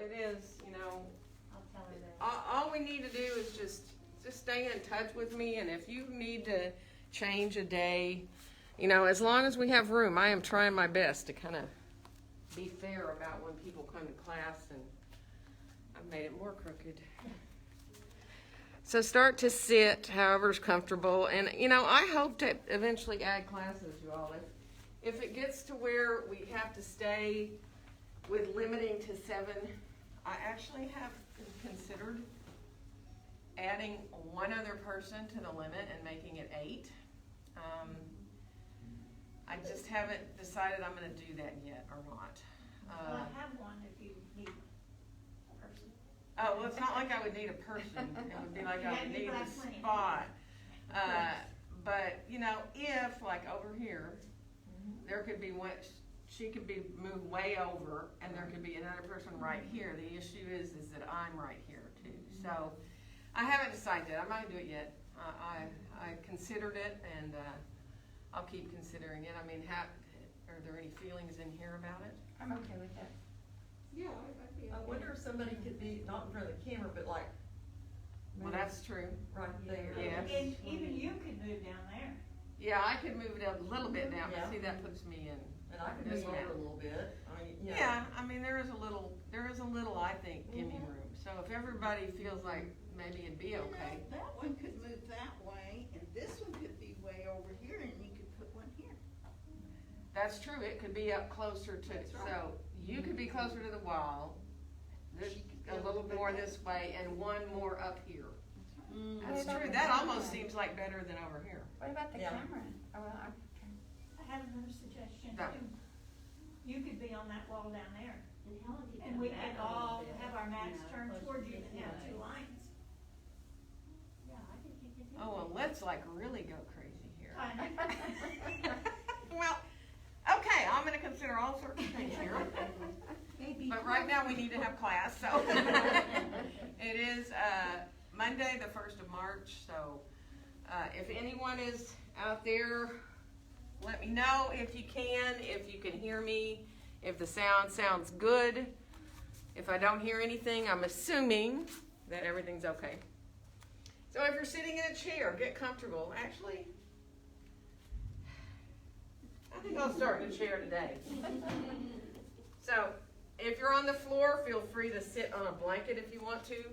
it is, you know, I'll tell her that. all we need to do is just stay in touch with me, and if you need to change a day, you know, as long as we have room, I am trying my best to kind of be fair about when people come to class, and I've made it more crooked. So start to sit however's comfortable, and you know, I hope to eventually add classes, you all. If it gets to where we have to stay with limiting to 7, I actually have considered adding one other person to the limit and making it 8. I just haven't decided I'm going to do that yet or not. Well, I have one if you need a person. Oh, well, it's not like I would need a person. It would be like I would need a spot. But, you know, if, like over here, there could be one, she could be moved way over, and there could be another person right here. The issue is that I'm right here, too. So I haven't decided yet. I'm not going to do it yet. I considered it, and I'll keep considering it. I mean, are there any feelings in here about it? I'm okay with that. Yeah, I'd be I okay. wonder if somebody could be, not in front of the camera, but like. Well, that's true. Right there. Yes. And even you could move down there. Yeah, I could move it up a little bit down, Yeah. but see, that puts me in. And I could This move one. over a little bit. I mean, you know. Yeah, I mean, there is a little, I think, gimme room. So if everybody feels like maybe it'd be You know, okay. that one could move that way, and this one could be way over here, and you could put one here. That's true, it could be up closer to, That's right. so you could be closer to the wall, this, a little more this way, and one more up here. That's What about true, the that camera? almost seems like better than over here. What about the Yeah. camera? Oh, well, I have another suggestion That- too. You could be on that wall down there, And Helen could and come we back could a little all bit, have our mats you know, turned closer toward you this and have way. 2 lines. Yeah, I think you could do Oh, well, that. let's like really go crazy here. Kinda. Well, okay, I'm gonna consider all sorts of things here. But right now, we need to have class, so. It is, Monday, the 1st of March, so, if anyone is out there, let me know if you can hear me, if the sound sounds good. If I don't hear anything, I'm assuming that everything's okay. So if you're sitting in a chair, get comfortable. Actually, I think I'll start in a chair today. So if you're on the floor, feel free to sit on a blanket if you want to.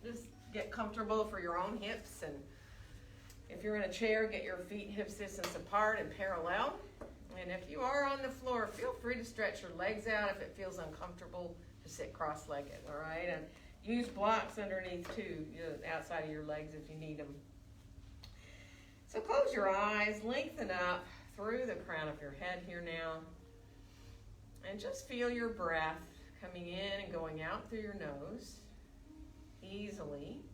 Just get comfortable for your own hips. And if you're in a chair, get your feet hip distance apart and parallel. And if you are on the floor, feel free to stretch your legs out if it feels uncomfortable to sit cross-legged, all right? And use blocks underneath too, outside of your legs if you need them. So close your eyes, lengthen up through the crown of your head here now. And just feel your breath coming in and going out through your nose easily.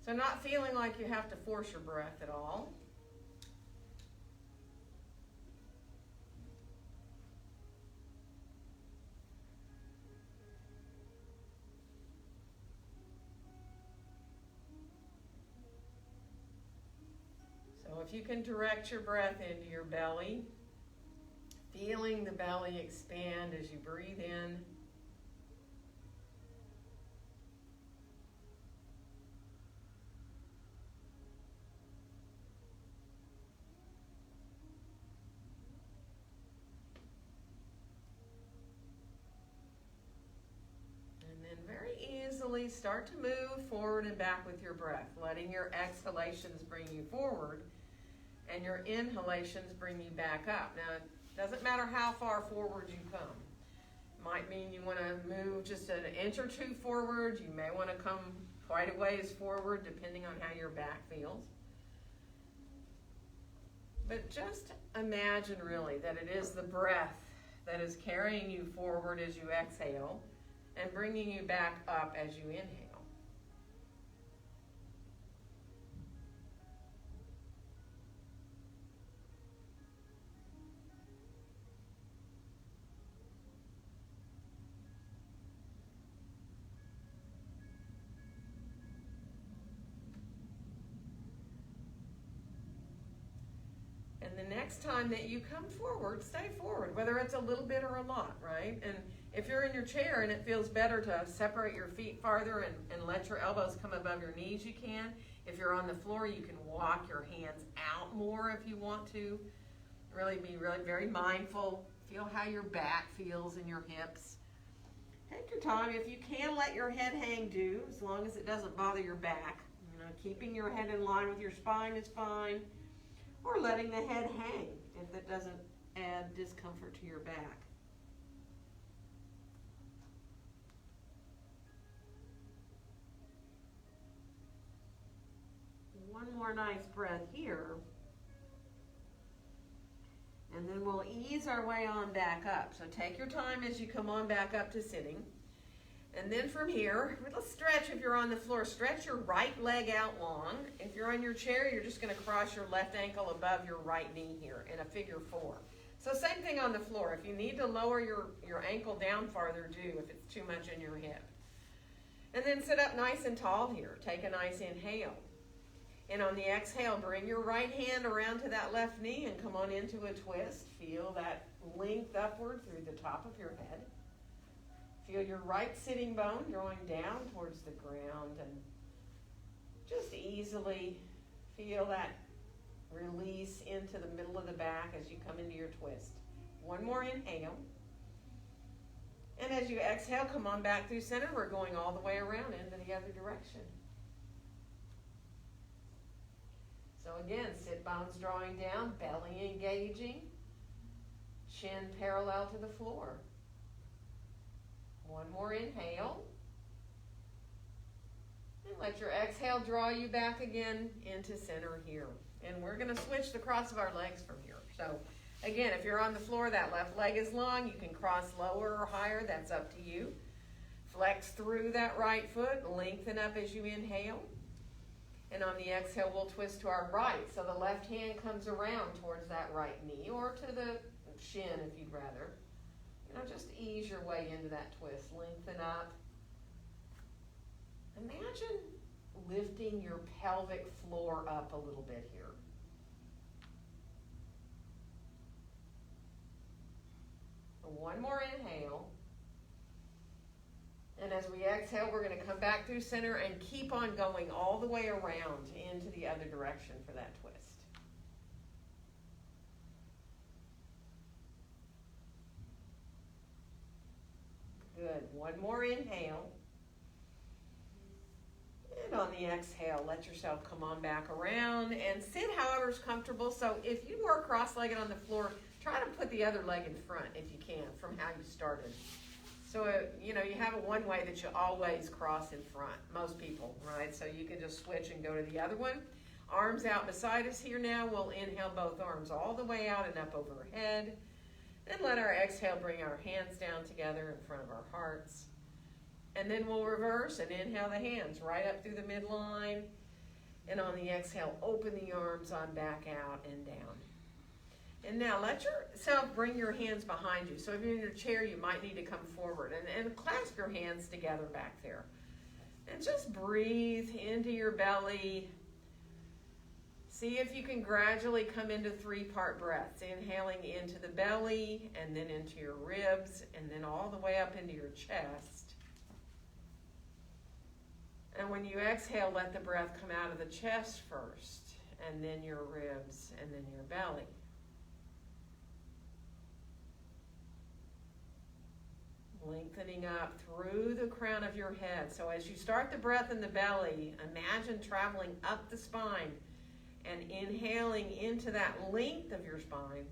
So not feeling like you have to force your breath at all. So if you can direct your breath into your belly, feeling the belly expand as you breathe in. And then very easily start to move forward and back with your breath, letting your exhalations bring you forward and your inhalations bring you back up. Now, it doesn't matter how far forward you come. Might mean you want to move just an inch or 2 forward. You may want to come quite a ways forward depending on how your back feels. But just imagine really that it is the breath that is carrying you forward as you exhale and bringing you back up as you inhale. And the next time that you come forward, stay forward, whether it's a little bit or a lot, right? And If you're in your chair and it feels better to separate your feet farther and let your elbows come above your knees, you can. If you're on the floor, you can walk your hands out more if you want to. Really be very mindful. Feel how your back feels in your hips. Take your time. If you can let your head hang, do, as long as it doesn't bother your back. You know, keeping your head in line with your spine is fine. Or letting the head hang if that doesn't add discomfort to your back. One more nice breath here. And then we'll ease our way on back up. So take your time as you come on back up to sitting. And then from here, let's stretch. If you're on the floor, stretch your right leg out long. If you're on your chair, you're just going to cross your left ankle above your right knee here in a figure 4. So same thing on the floor. If you need to lower your ankle down farther, do if it's too much in your hip. And then sit up nice and tall here. Take a nice inhale. And on the exhale, bring your right hand around to that left knee and come on into a twist. Feel that length upward through the top of your head. Feel your right sitting bone drawing down towards the ground, and just easily feel that release into the middle of the back as you come into your twist. One more inhale. And as you exhale, come on back through center. We're going all the way around into the other direction. So again, sit bones drawing down, belly engaging, chin parallel to the floor. One more inhale. And let your exhale draw you back again into center here. And we're going to switch the cross of our legs from here. So again, if you're on the floor, that left leg is long. You can cross lower or higher. That's up to you. Flex through that right foot. Lengthen up as you inhale. And on the exhale, we'll twist to our right. So the left hand comes around towards that right knee or to the shin if you'd rather. You know, just ease your way into that twist. Lengthen up. Imagine lifting your pelvic floor up a little bit here. One more inhale. And as we exhale, we're going to come back through center and keep on going all the way around into the other direction for that twist. Good. One more inhale. And on the exhale, let yourself come on back around and sit however's comfortable. So if you were cross-legged on the floor, try to put the other leg in front if you can from how you started. So, you know, you have it one way that you always cross in front, most people, right? So you can just switch and go to the other one. Arms out beside us here now. We'll inhale both arms all the way out and up overhead. Then let our exhale bring our hands down together in front of our hearts. And then we'll reverse and inhale the hands right up through the midline. And on the exhale, open the arms on back out and down. And now let yourself bring your hands behind you. So if you're in your chair, you might need to come forward and clasp your hands together back there. And just breathe into your belly. See if you can gradually come into 3-part breaths. Inhaling into the belly and then into your ribs and then all the way up into your chest. And when you exhale, let the breath come out of the chest first and then your ribs and then your belly. Lengthening up through the crown of your head. So as you start the breath in the belly, imagine traveling up the spine and inhaling into that length of your spine.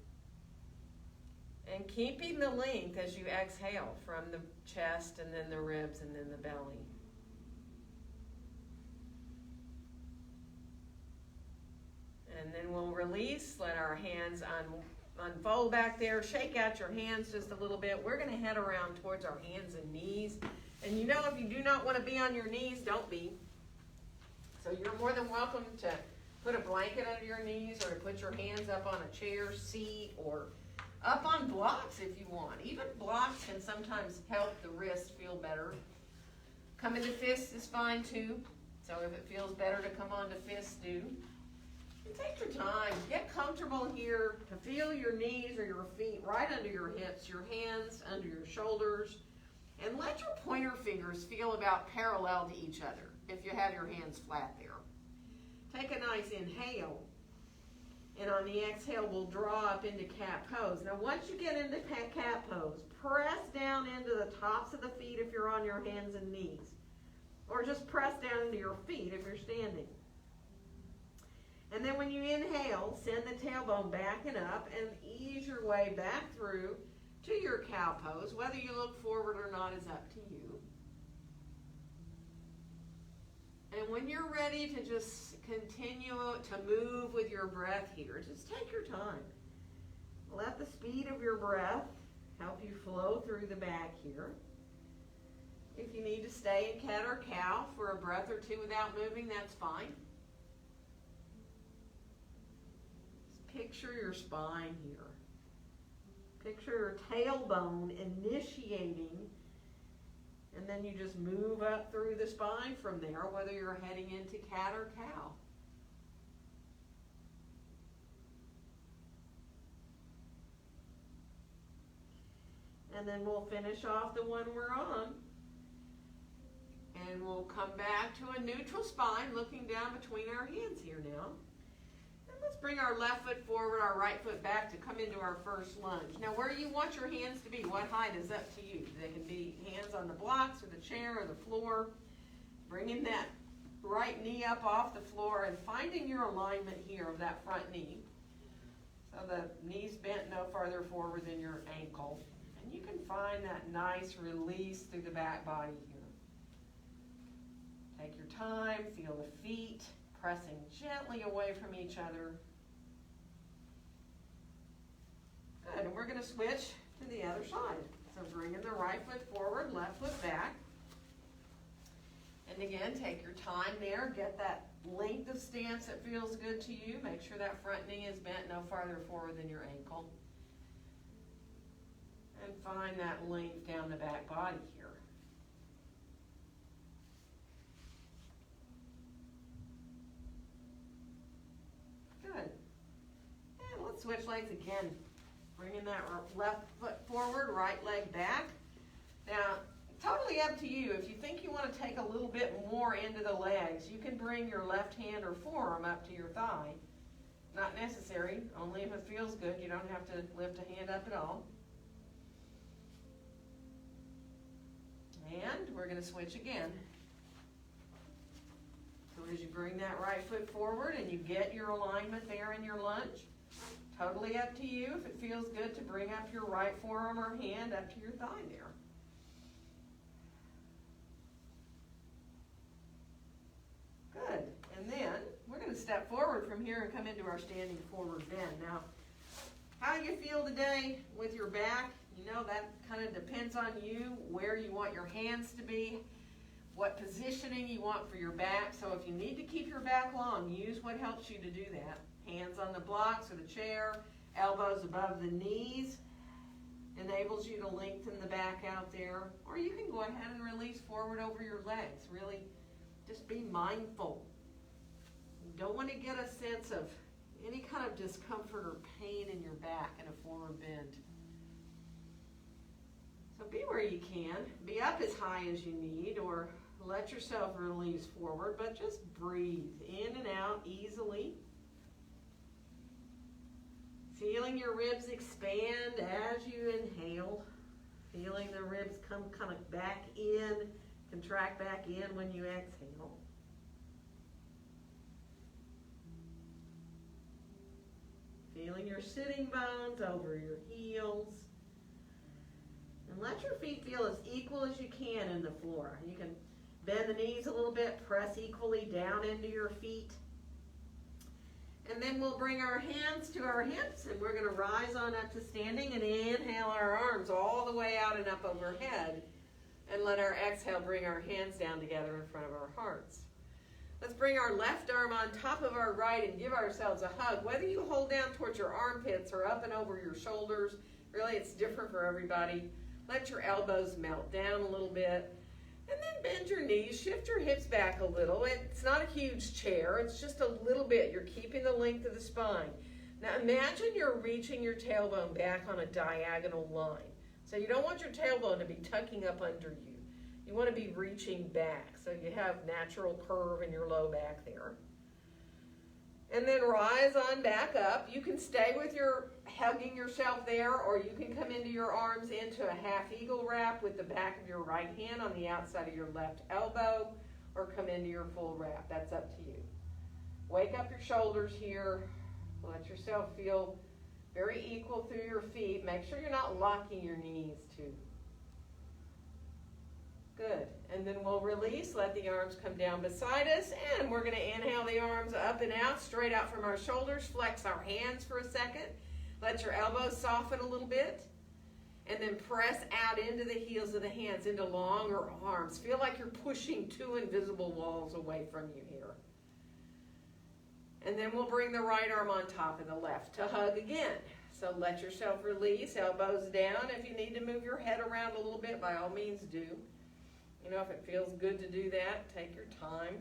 And keeping the length as you exhale from the chest and then the ribs and then the belly. And then we'll release, let our hands unfold back there, shake out your hands just a little bit. We're going to head around towards our hands and knees. And you know, if you do not want to be on your knees, don't be. So you're more than welcome to put a blanket under your knees or to put your hands up on a chair, seat, or up on blocks if you want. Even blocks can sometimes help the wrist feel better. Come into fists is fine too. So if it feels better to come on to fists, do. Take your time. Get comfortable here to feel your knees or your feet right under your hips, your hands under your shoulders, And let your pointer fingers feel about parallel to each other if you have your hands flat there. Take a nice inhale. And on the exhale, we'll draw up into cat pose. Now, once you get into cat pose, press down into the tops of the feet if you're on your hands and knees. Or just press down into your feet if you're standing. And then when you inhale, send the tailbone back and up and ease your way back through to your cow pose. Whether you look forward or not is up to you. And when you're ready to just continue to move with your breath here, just take your time. Let the speed of your breath help you flow through the back here. If you need to stay in cat or cow for a breath or two without moving, that's fine. Just picture your spine here. Picture your tailbone initiating, and then you just move up through the spine from there, whether you're heading into cat or cow. And then we'll finish off the one we're on. And we'll come back to a neutral spine, looking down between our hands here now. And let's bring our left foot forward, our right foot back to come into our first lunge. Now, where you want your hands to be, what height is up to you. They can be hands on the blocks or the chair or the floor. Bringing that right knee up off the floor and finding your alignment here of that front knee. So the knee's bent no farther forward than your ankle. And you can find that nice release through the back body here. Take your time, feel the feet pressing gently away from each other. Good, and we're going to switch to the other side. So bringing the right foot forward, left foot back. And again, take your time there. Get that length of stance that feels good to you. Make sure that front knee is bent no farther forward than your ankle. And find that length down the back body here. Good. And let's switch legs again. Bringing that left foot forward, right leg back. Now, totally up to you. If you think you want to take a little bit more into the legs, you can bring your left hand or forearm up to your thigh. Not necessary, only if it feels good. You don't have to lift a hand up at all. And we're going to switch again. So as you bring that right foot forward and you get your alignment there in your lunge, totally up to you if it feels good to bring up your right forearm or hand up to your thigh there. Good. And then we're going to step forward from here and come into our standing forward bend. Now, how you feel today with your back, you know, that kind of depends on you, where you want your hands to be, what positioning you want for your back. So if you need to keep your back long, use what helps you to do that. Hands on the blocks or the chair, elbows above the knees, enables you to lengthen the back out there. Or you can go ahead and release forward over your legs. Really just be mindful. You don't want to get a sense of any kind of discomfort or pain in your back in a forward bend. So be where you can. Be up as high as you need, or let yourself release forward, but just breathe in and out easily. Feeling your ribs expand as you inhale. Feeling the ribs come kind of back in, contract back in when you exhale. Feeling your sitting bones over your heels. And let your feet feel as equal as you can in the floor. You can bend the knees a little bit, press equally down into your feet. And then we'll bring our hands to our hips, and we're going to rise on up to standing and inhale our arms all the way out and up overhead. And let our exhale bring our hands down together in front of our hearts. Let's bring our left arm on top of our right and give ourselves a hug. Whether you hold down towards your armpits or up and over your shoulders, really it's different for everybody. Let your elbows melt down a little bit. And then bend your knees, shift your hips back a little. It's not a huge chair, it's just a little bit. You're keeping the length of the spine. Now imagine you're reaching your tailbone back on a diagonal line. So So you don't want your tailbone to be tucking up under you. You want to be reaching back so you have natural curve in your low back there. And then rise on back up. You can stay with your hugging yourself there, or you can come into your arms into a half eagle wrap with the back of your right hand on the outside of your left elbow, or come into your full wrap. That's up to you. Wake up your shoulders here. Let yourself feel very equal through your feet. Make sure you're not locking your knees too. Good. And then we'll release, let the arms come down beside us, and we're going to inhale the arms up and out, straight out from our shoulders. Flex our hands for a second. Let your elbows soften a little bit. And then press out into the heels of the hands, into longer arms. Feel like you're pushing two invisible walls away from you here. And then we'll bring the right arm on top of the left to hug again. So let yourself release, elbows down. If you need to move your head around a little bit, by all means do. You know, if it feels good to do that, take your time.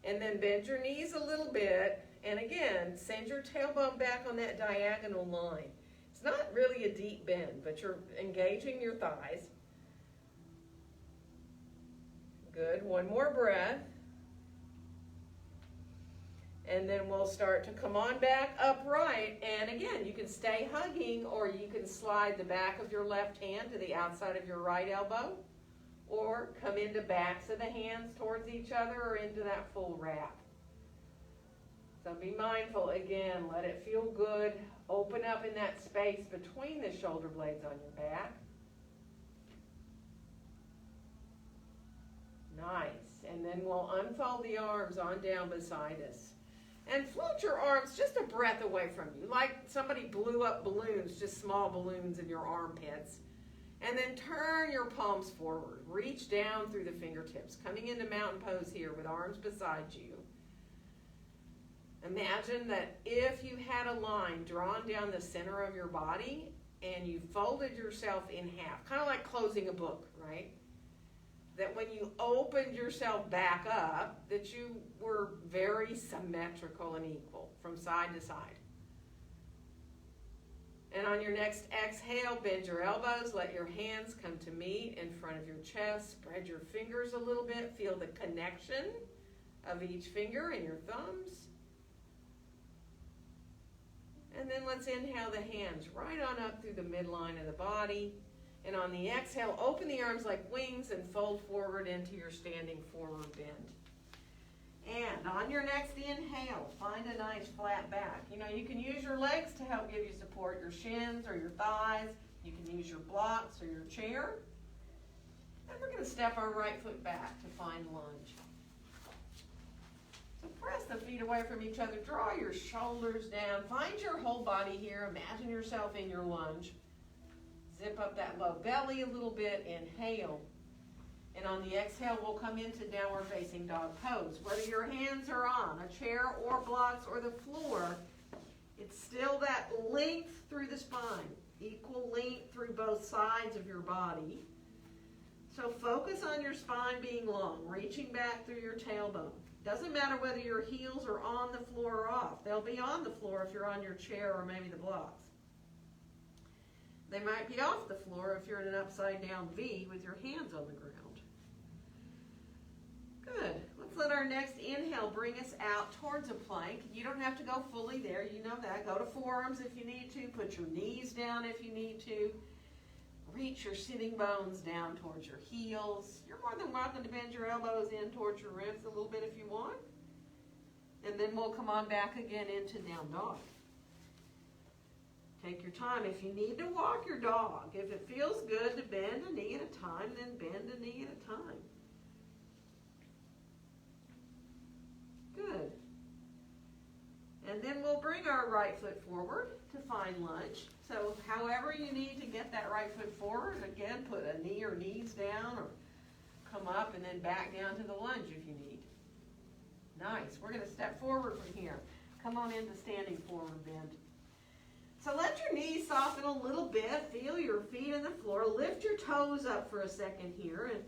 And then bend your knees a little bit. And again, send your tailbone back on that diagonal line. It's not really a deep bend, but you're engaging your thighs. Good. One more breath. And then we'll start to come on back upright. And again, you can stay hugging, or you can slide the back of your left hand to the outside of your right elbow, or come into backs of the hands towards each other, or into that full wrap. So be mindful, again, let it feel good. Open up in that space between the shoulder blades on your back. Nice. And then we'll unfold the arms on down beside us. And float your arms just a breath away from you, like somebody blew up balloons, just small balloons in your armpits. And then turn your palms forward. Reach down through the fingertips, coming into mountain pose here with arms beside you. Imagine that if you had a line drawn down the center of your body and you folded yourself in half, kind of like closing a book, right? That when you opened yourself back up, that you were very symmetrical and equal from side to side. And on your next exhale, bend your elbows, let your hands come to meet in front of your chest. Spread your fingers a little bit. Feel the connection of each finger and your thumbs. And then let's inhale the hands right on up through the midline of the body. And on the exhale, open the arms like wings and fold forward into your standing forward bend. And on your next inhale, find a nice flat back. You know, you can use your legs to help give you support, your shins or your thighs. You can use your blocks or your chair. And we're going to step our right foot back to find lunge. So press the feet away from each other. Draw your shoulders down. Find your whole body here. Imagine yourself in your lunge. Zip up that low belly a little bit. Inhale. And on the exhale, we'll come into downward facing dog pose. Whether your hands are on a chair or blocks or the floor, it's still that length through the spine. Equal length through both sides of your body. So focus on your spine being long, reaching back through your tailbone. Doesn't matter whether your heels are on the floor or off. They'll be on the floor if you're on your chair or maybe the blocks. They might be off the floor if you're in an upside down V with your hands on the ground. Good. Let's let our next inhale bring us out towards a plank. You don't have to go fully there. You know that. Go to forearms if you need to. Put your knees down if you need to. Reach your sitting bones down towards your heels. You're more than welcome to bend your elbows in towards your ribs a little bit if you want. And then we'll come on back again into down dog. Take your time. If you need to walk your dog, if it feels good to bend a knee at a time, then bend a knee at a time. Good. And then we'll bring our right foot forward to find lunge. So however you need to get that right foot forward, again, put a knee or knees down or come up and then back down to the lunge if you need. Nice. We're going to step forward from here. Come on into standing forward bend. So let your knees soften a little bit. Feel your feet in the floor. Lift your toes up for a second here and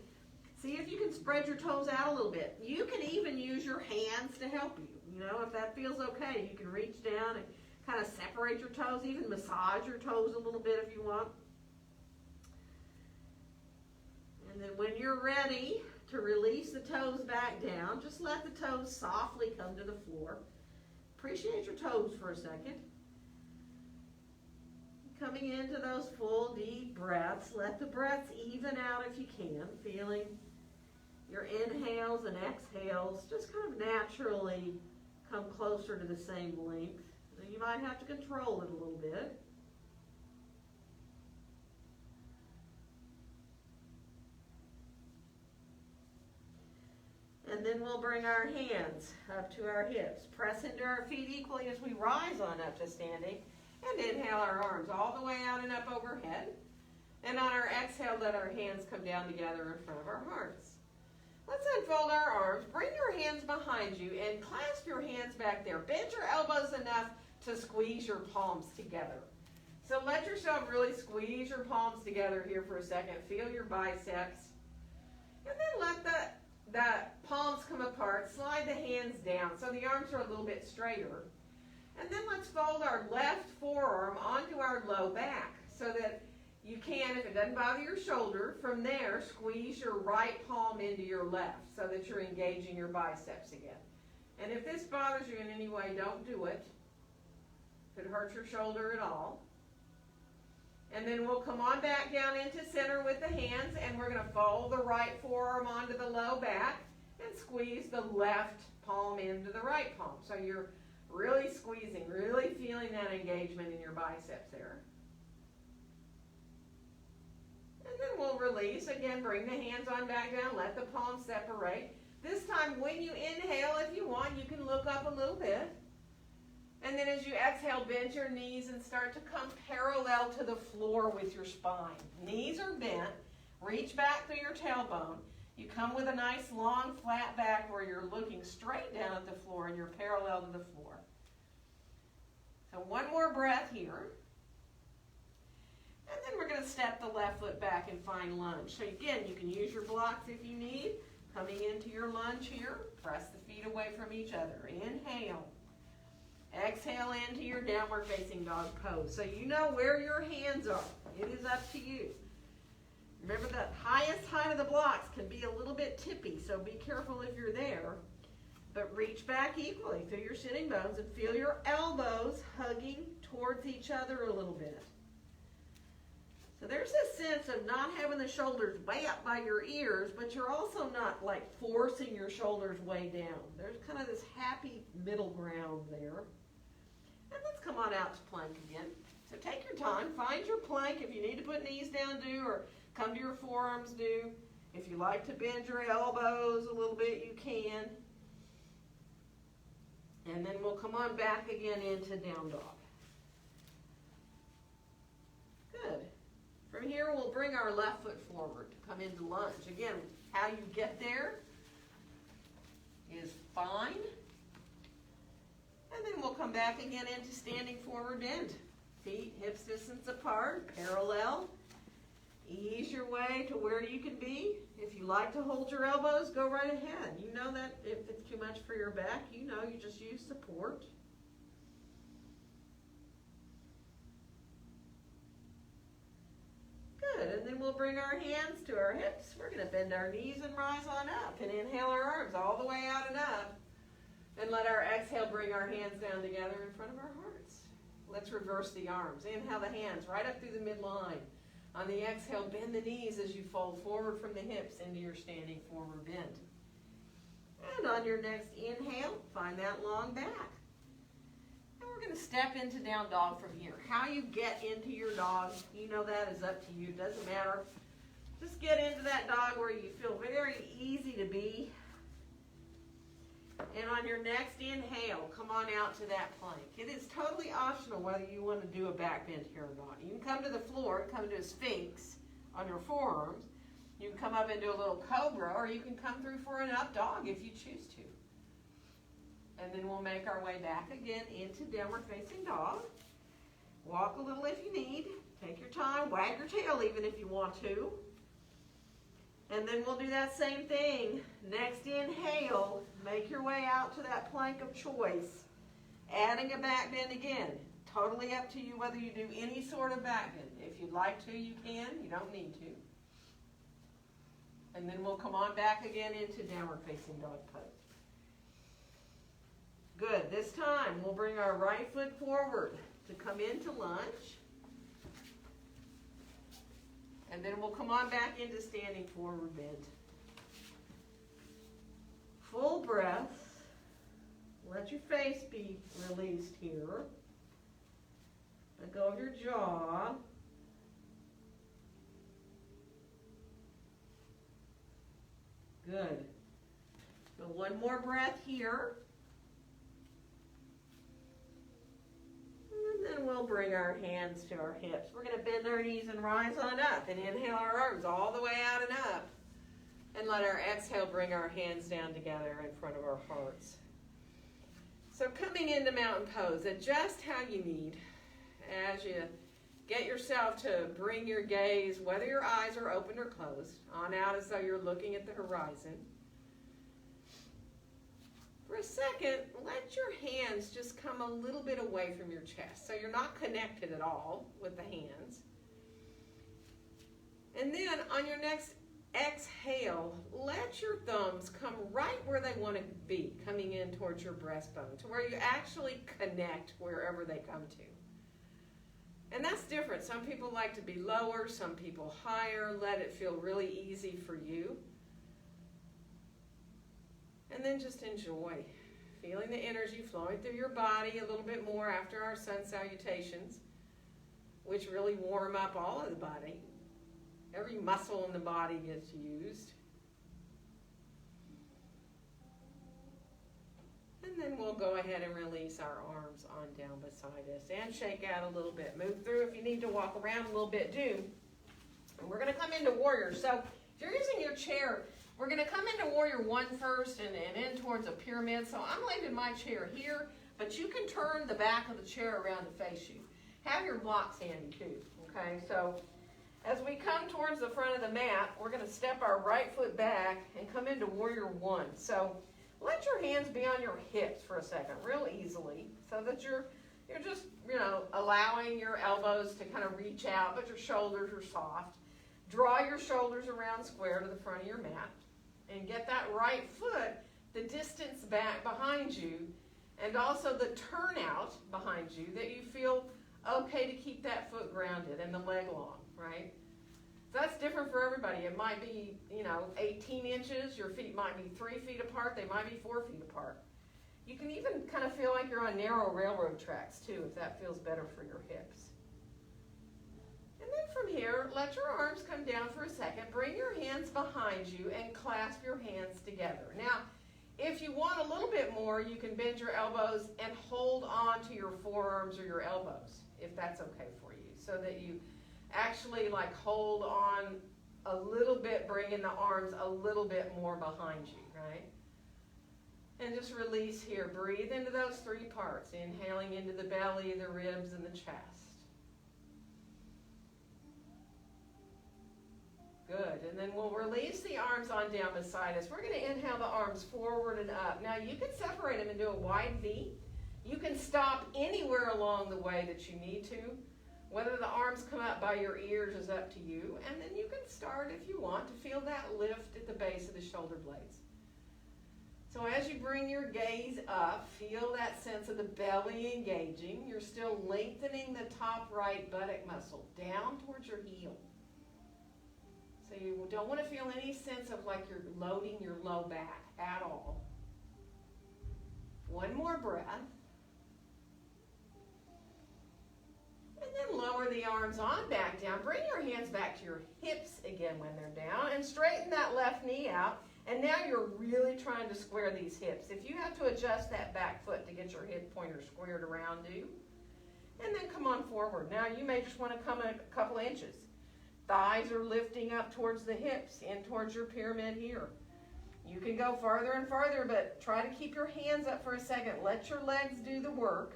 see if you can spread your toes out a little bit. You can even use your hands to help you. You know, if that feels okay, you can reach down and kind of separate your toes, even massage your toes a little bit if you want. And then when you're ready to release the toes back down, just let the toes softly come to the floor. Appreciate your toes for a second. Coming into those full deep breaths, let the breaths even out if you can, feeling your inhales and exhales just kind of naturally come closer to the same length. You might have to control it a little bit. And then we'll bring our hands up to our hips. Press into our feet equally as we rise on up to standing. And inhale our arms all the way out and up overhead. And on our exhale, let our hands come down together in front of our hearts. Let's unfold our arms. Bring your hands behind you and clasp your hands back there. Bend your elbows enough to squeeze your palms together. So let yourself really squeeze your palms together here for a second. Feel your biceps. And then let the palms come apart. Slide the hands down so the arms are a little bit straighter. And then let's fold our left forearm onto our low back so that you can, if it doesn't bother your shoulder, from there squeeze your right palm into your left so that you're engaging your biceps again. And if this bothers you in any way, don't do it. If it hurts your shoulder at all. And then we'll come on back down into center with the hands, and we're going to fold the right forearm onto the low back and squeeze the left palm into the right palm. So you're really squeezing, really feeling that engagement in your biceps there. And then we'll release. Again, bring the hands on back down. Let the palms separate. This time, when you inhale, if you want, you can look up a little bit. And then as you exhale, bend your knees and start to come parallel to the floor with your spine. Knees are bent. Reach back through your tailbone. You come with a nice long flat back where you're looking straight down at the floor and you're parallel to the floor. So one more breath here. And then we're going to step the left foot back and find lunge. So again, you can use your blocks if you need. Coming into your lunge here, press the feet away from each other. Inhale. Exhale into your downward facing dog pose. So you know where your hands are. It is up to you. Remember, the highest height of the blocks can be a little bit tippy, so be careful if you're there. But reach back equally through your sitting bones and feel your elbows hugging towards each other a little bit. So there's this sense of not having the shoulders way up by your ears, but you're also not like forcing your shoulders way down. There's kind of this happy middle ground there. And let's come on out to plank again. So take your time, find your plank. If you need to put knees down, do, or come to your forearms, do. If you like to bend your elbows a little bit, you can. And then we'll come on back again into down dog. Good. From here, we'll bring our left foot forward to come into lunge. Again, how you get there is fine. And then we'll come back again into standing forward bend. Feet hips distance apart, parallel. Ease your way to where you can be. If you like to hold your elbows, go right ahead. You know that if it's too much for your back, you know you just use support. Good, and then we'll bring our hands to our hips. We're going to bend our knees and rise on up and inhale our arms all the way out and up. And let our exhale bring our hands down together in front of our hearts. Let's reverse the arms. Inhale the hands right up through the midline. On the exhale, bend the knees as you fold forward from the hips into your standing forward bend. And on your next inhale, find that long back. And we're going to step into down dog from here. How you get into your dog, you know that is up to you. It doesn't matter. Just get into that dog where you feel very easy to be. And on your next inhale, come on out to that plank. It is totally optional whether you want to do a back bend here or not. You can come to the floor and come to a Sphinx on your forearms. You can come up into a little cobra, or you can come through for an up dog if you choose to. And then we'll make our way back again into downward facing dog. Walk a little if you need. Take your time. Wag your tail even if you want to. And then we'll do that same thing. Next inhale, make your way out to that plank of choice. Adding a back bend again. Totally up to you whether you do any sort of back bend. If you'd like to, you can. You don't need to. And on your next inhale, come on out to that plank of choice. Adding a back bend again. Totally up to you whether you do any sort of back bend. If you'd like to, you can. You don't need to. And then we'll come on back again into downward facing dog pose. Good. This time we'll bring our right foot forward to come into lunge. And then we'll come on back into standing forward bend. Full breath. Let your face be released here. Let go of your jaw. Good. So one more breath here. And then we'll bring our hands to our hips. We're going to bend our knees and rise on up. And inhale our arms all the way out and up. And let our exhale bring our hands down together in front of our hearts. So coming into mountain pose, adjust how you need as you get yourself to bring your gaze, whether your eyes are open or closed, on out as though you're looking at the horizon. For a second, let your hands just come a little bit away from your chest, so you're not connected at all with the hands. And then on your next exhale, let your thumbs come right where they want to be, coming in towards your breastbone, to where you actually connect wherever they come to. And that's different. Some people like to be lower, some people higher. Let it feel really easy for you. And then just enjoy feeling the energy flowing through your body a little bit more after our sun salutations, which really warm up all of the body. Every muscle in the body gets used. And then we'll go ahead and release our arms on down beside us and shake out a little bit. Move through. If you need to walk around a little bit, do. And we're going to come into warrior. So if you're using your chair, we're going to come into warrior one first and in towards a pyramid. So I'm leaving my chair here, but you can turn the back of the chair around to face you. Have your blocks handy too, okay? So as we come towards the front of the mat, we're going to step our right foot back and come into warrior one. So let your hands be on your hips for a second, real easily, so that you're just, allowing your elbows to kind of reach out, but your shoulders are soft. Draw your shoulders around square to the front of your mat, and get that right foot the distance back behind you, and also the turnout behind you, that you feel okay to keep that foot grounded and the leg long, right? So that's different for everybody. It might be, 18 inches. Your feet might be 3 feet apart. They might be 4 feet apart. You can even kind of feel like you're on narrow railroad tracks, too, if that feels better for your hips. And then from here, let your arms come down for a second. Bring your hands behind you and clasp your hands together. Now, if you want a little bit more, you can bend your elbows and hold on to your forearms or your elbows, if that's okay for you, so that you actually hold on a little bit, bringing the arms a little bit more behind you, right? And just release here. Breathe into those 3 parts, inhaling into the belly, the ribs, and the chest. Good. And then we'll release the arms on down beside us. We're going to inhale the arms forward and up. Now you can separate them into a wide V. You can stop anywhere along the way that you need to. Whether the arms come up by your ears is up to you. And then you can start, if you want, to feel that lift at the base of the shoulder blades. So as you bring your gaze up, feel that sense of the belly engaging. You're still lengthening the top right buttock muscle down towards your heel. So you don't want to feel any sense of like you're loading your low back at all. One more breath. And then lower the arms on back down. Bring your hands back to your hips again when they're down. And straighten that left knee out. And now you're really trying to square these hips. If you have to adjust that back foot to get your hip pointer squared around, do. And then come on forward. Now you may just want to come a couple inches. Thighs are lifting up towards the hips, in towards your pyramid here. You can go farther and farther, but try to keep your hands up for a second. Let your legs do the work.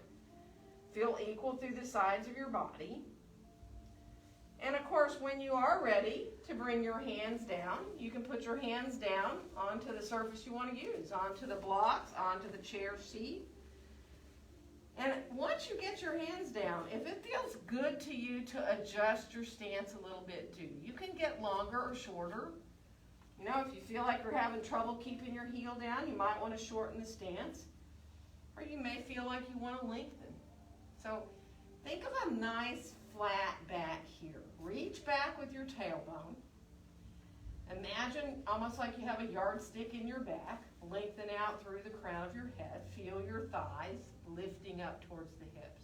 Feel equal through the sides of your body. And of course, when you are ready to bring your hands down, you can put your hands down onto the surface you want to use, onto the blocks, onto the chair seat. And once you get your hands down, if it feels good to you to adjust your stance a little bit, do. You can get longer or shorter. You know, if you feel like you're having trouble keeping your heel down, you might want to shorten the stance. Or you may feel like you want to lengthen. So think of a nice flat back here. Reach back with your tailbone. Imagine almost like you have a yardstick in your back. Lengthen out through the crown of your head. Feel your thighs lifting up towards the hips.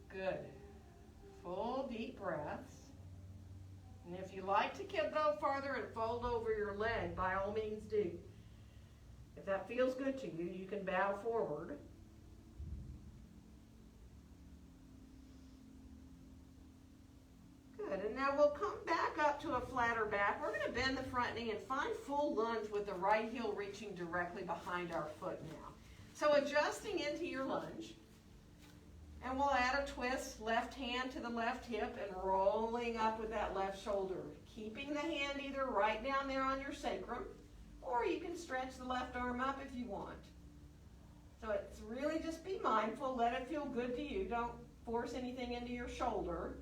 Good. Full deep breaths. And if you like to go farther and fold over your leg, by all means do. If that feels good to you, you can bow forward. Good, and now we'll come back up to a flatter back. We're going to bend the front knee and find full lunge with the right heel reaching directly behind our foot now. So adjusting into your lunge. And we'll add a twist, left hand to the left hip and rolling up with that left shoulder. Keeping the hand either right down there on your sacrum, or you can stretch the left arm up if you want. So it's really just be mindful, let it feel good to you. Don't force anything into your shoulder.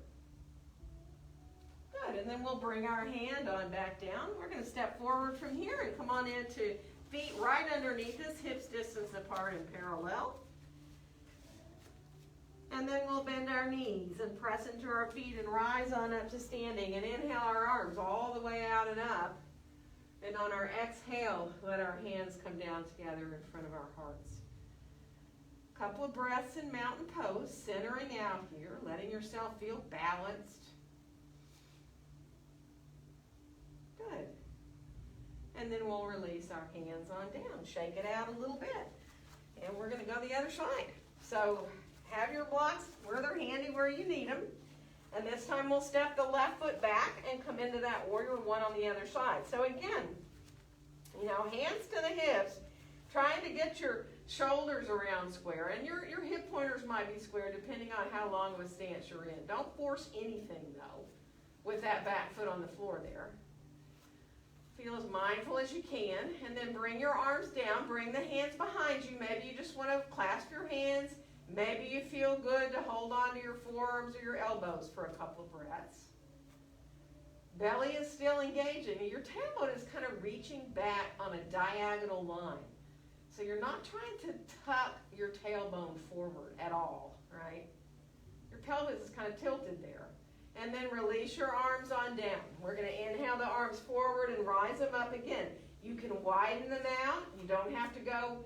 Good, and then we'll bring our hand on back down. We're going to step forward from here and come on into feet right underneath us, hips distance apart and parallel. And then we'll bend our knees and press into our feet and rise on up to standing and inhale our arms all the way out and up. And on our exhale, let our hands come down together in front of our hearts. Couple of breaths in mountain pose, centering out here, letting yourself feel balanced. Good. And then we'll release our hands on down. Shake it out a little bit. And we're going to go the other side. So have your blocks where they're handy where you need them. And this time we'll step the left foot back and come into that warrior one on the other side. So again, you know, hands to the hips, trying to get your shoulders around square. And your hip pointers might be square depending on how long of a stance you're in. Don't force anything though with that back foot on the floor there. Feel as mindful as you can, and then bring your arms down, bring the hands behind you. Maybe you just want to clasp your hands. Maybe you feel good to hold on to your forearms or your elbows for a couple of breaths. Belly is still engaging. Your tailbone is kind of reaching back on a diagonal line. So you're not trying to tuck your tailbone forward at all, right? Your pelvis is kind of tilted there. And then release your arms on down. We're going to inhale the arms forward and rise them up again. You can widen them out. You don't have to go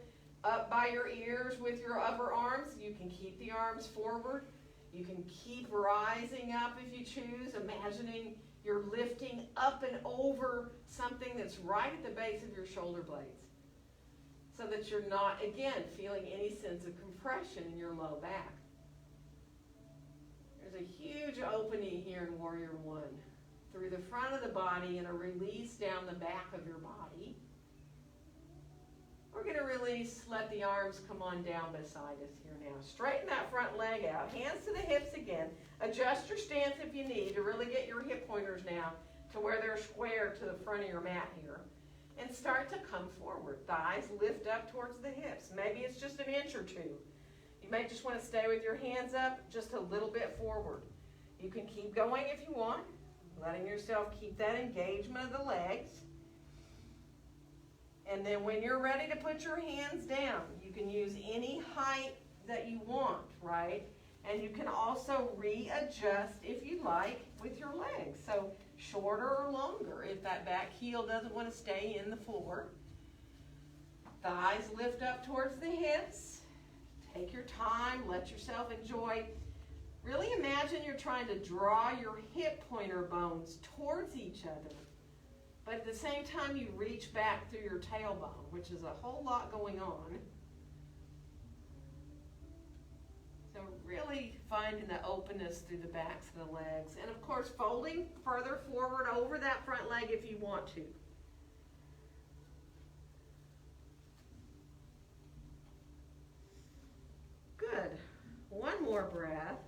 up by your ears with your upper arms. You can keep the arms forward. You can keep rising up if you choose, imagining you're lifting up and over something that's right at the base of your shoulder blades, so that you're not, again, feeling any sense of compression in your low back. There's a huge opening here in Warrior One through the front of the body and a release down the back of your body. We're going to release, let the arms come on down beside us here now. Straighten that front leg out. Hands to the hips again. Adjust your stance if you need to really get your hip pointers now to where they're square to the front of your mat here. And start to come forward. Thighs lift up towards the hips. Maybe it's just an inch or two. You may just want to stay with your hands up just a little bit forward. You can keep going if you want, letting yourself keep that engagement of the legs. And then when you're ready to put your hands down, you can use any height that you want, right? And you can also readjust, if you like, with your legs. So shorter or longer if that back heel doesn't want to stay in the floor. Thighs lift up towards the hips. Take your time, let yourself enjoy. Really imagine you're trying to draw your hip pointer bones towards each other. But at the same time, you reach back through your tailbone, which is a whole lot going on. So really finding the openness through the backs of the legs. And of course, folding further forward over that front leg if you want to. Good. One more breath.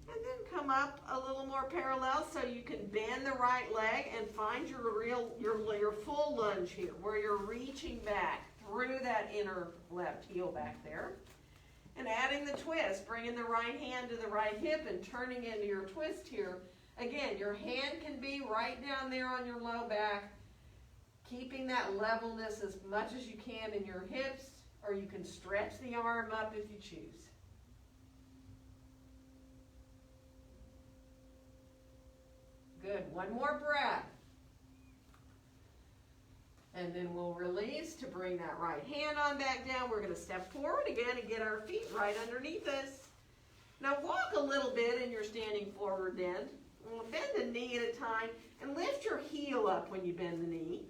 And then come up a little more parallel so you can bend the right leg and find your full lunge here, where you're reaching back through that inner left heel back there. And adding the twist, bringing the right hand to the right hip and turning into your twist here. Again, your hand can be right down there on your low back, keeping that levelness as much as you can in your hips, or you can stretch the arm up if you choose. Good, one more breath. And then we'll release to bring that right hand on back down. We're going to step forward again and get our feet right underneath us. Now walk a little bit in your standing forward bend. Bend a knee at a time and lift your heel up when you bend the knee.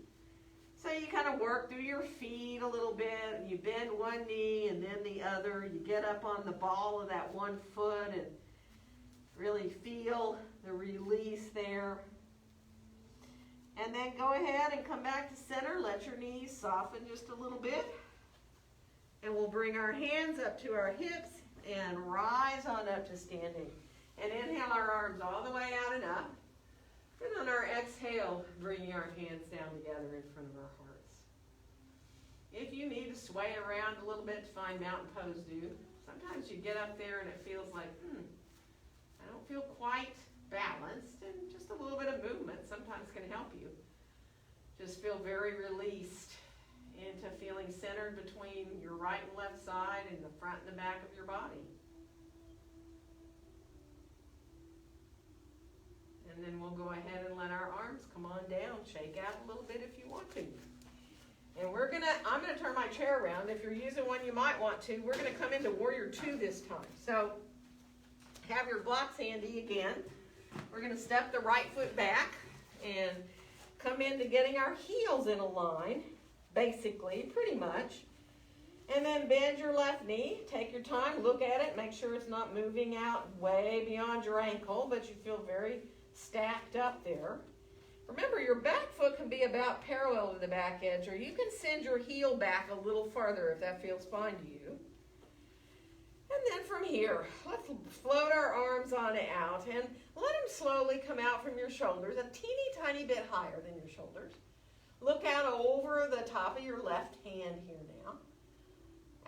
So you kind of work through your feet a little bit. You bend one knee and then the other. You get up on the ball of that one foot and really feel the release there. And then go ahead and come back to center. Let your knees soften just a little bit. And we'll bring our hands up to our hips and rise on up to standing. And inhale our arms all the way out and up. And on our exhale, bringing our hands down together in front of our hearts. If you need to sway around a little bit to find mountain pose, do. Sometimes you get up there and it feels like, I don't feel quite balanced, and just a little bit of movement sometimes can help you. Just feel very released into feeling centered between your right and left side and the front and the back of your body. And then we'll go ahead and let our arms come on down, shake out a little bit if you want to. And I'm gonna turn my chair around. If you're using one you might want to, we're gonna come into Warrior 2 this time. So have your blocks handy again. We're going to step the right foot back and come into getting our heels in a line, basically, pretty much. And then bend your left knee. Take your time, look at it, make sure it's not moving out way beyond your ankle, but you feel very stacked up there. Remember, your back foot can be about parallel to the back edge, or you can send your heel back a little farther if that feels fine to you. And then from here, let's float our arms on out and let them slowly come out from your shoulders, a teeny tiny bit higher than your shoulders. Look out over the top of your left hand here now.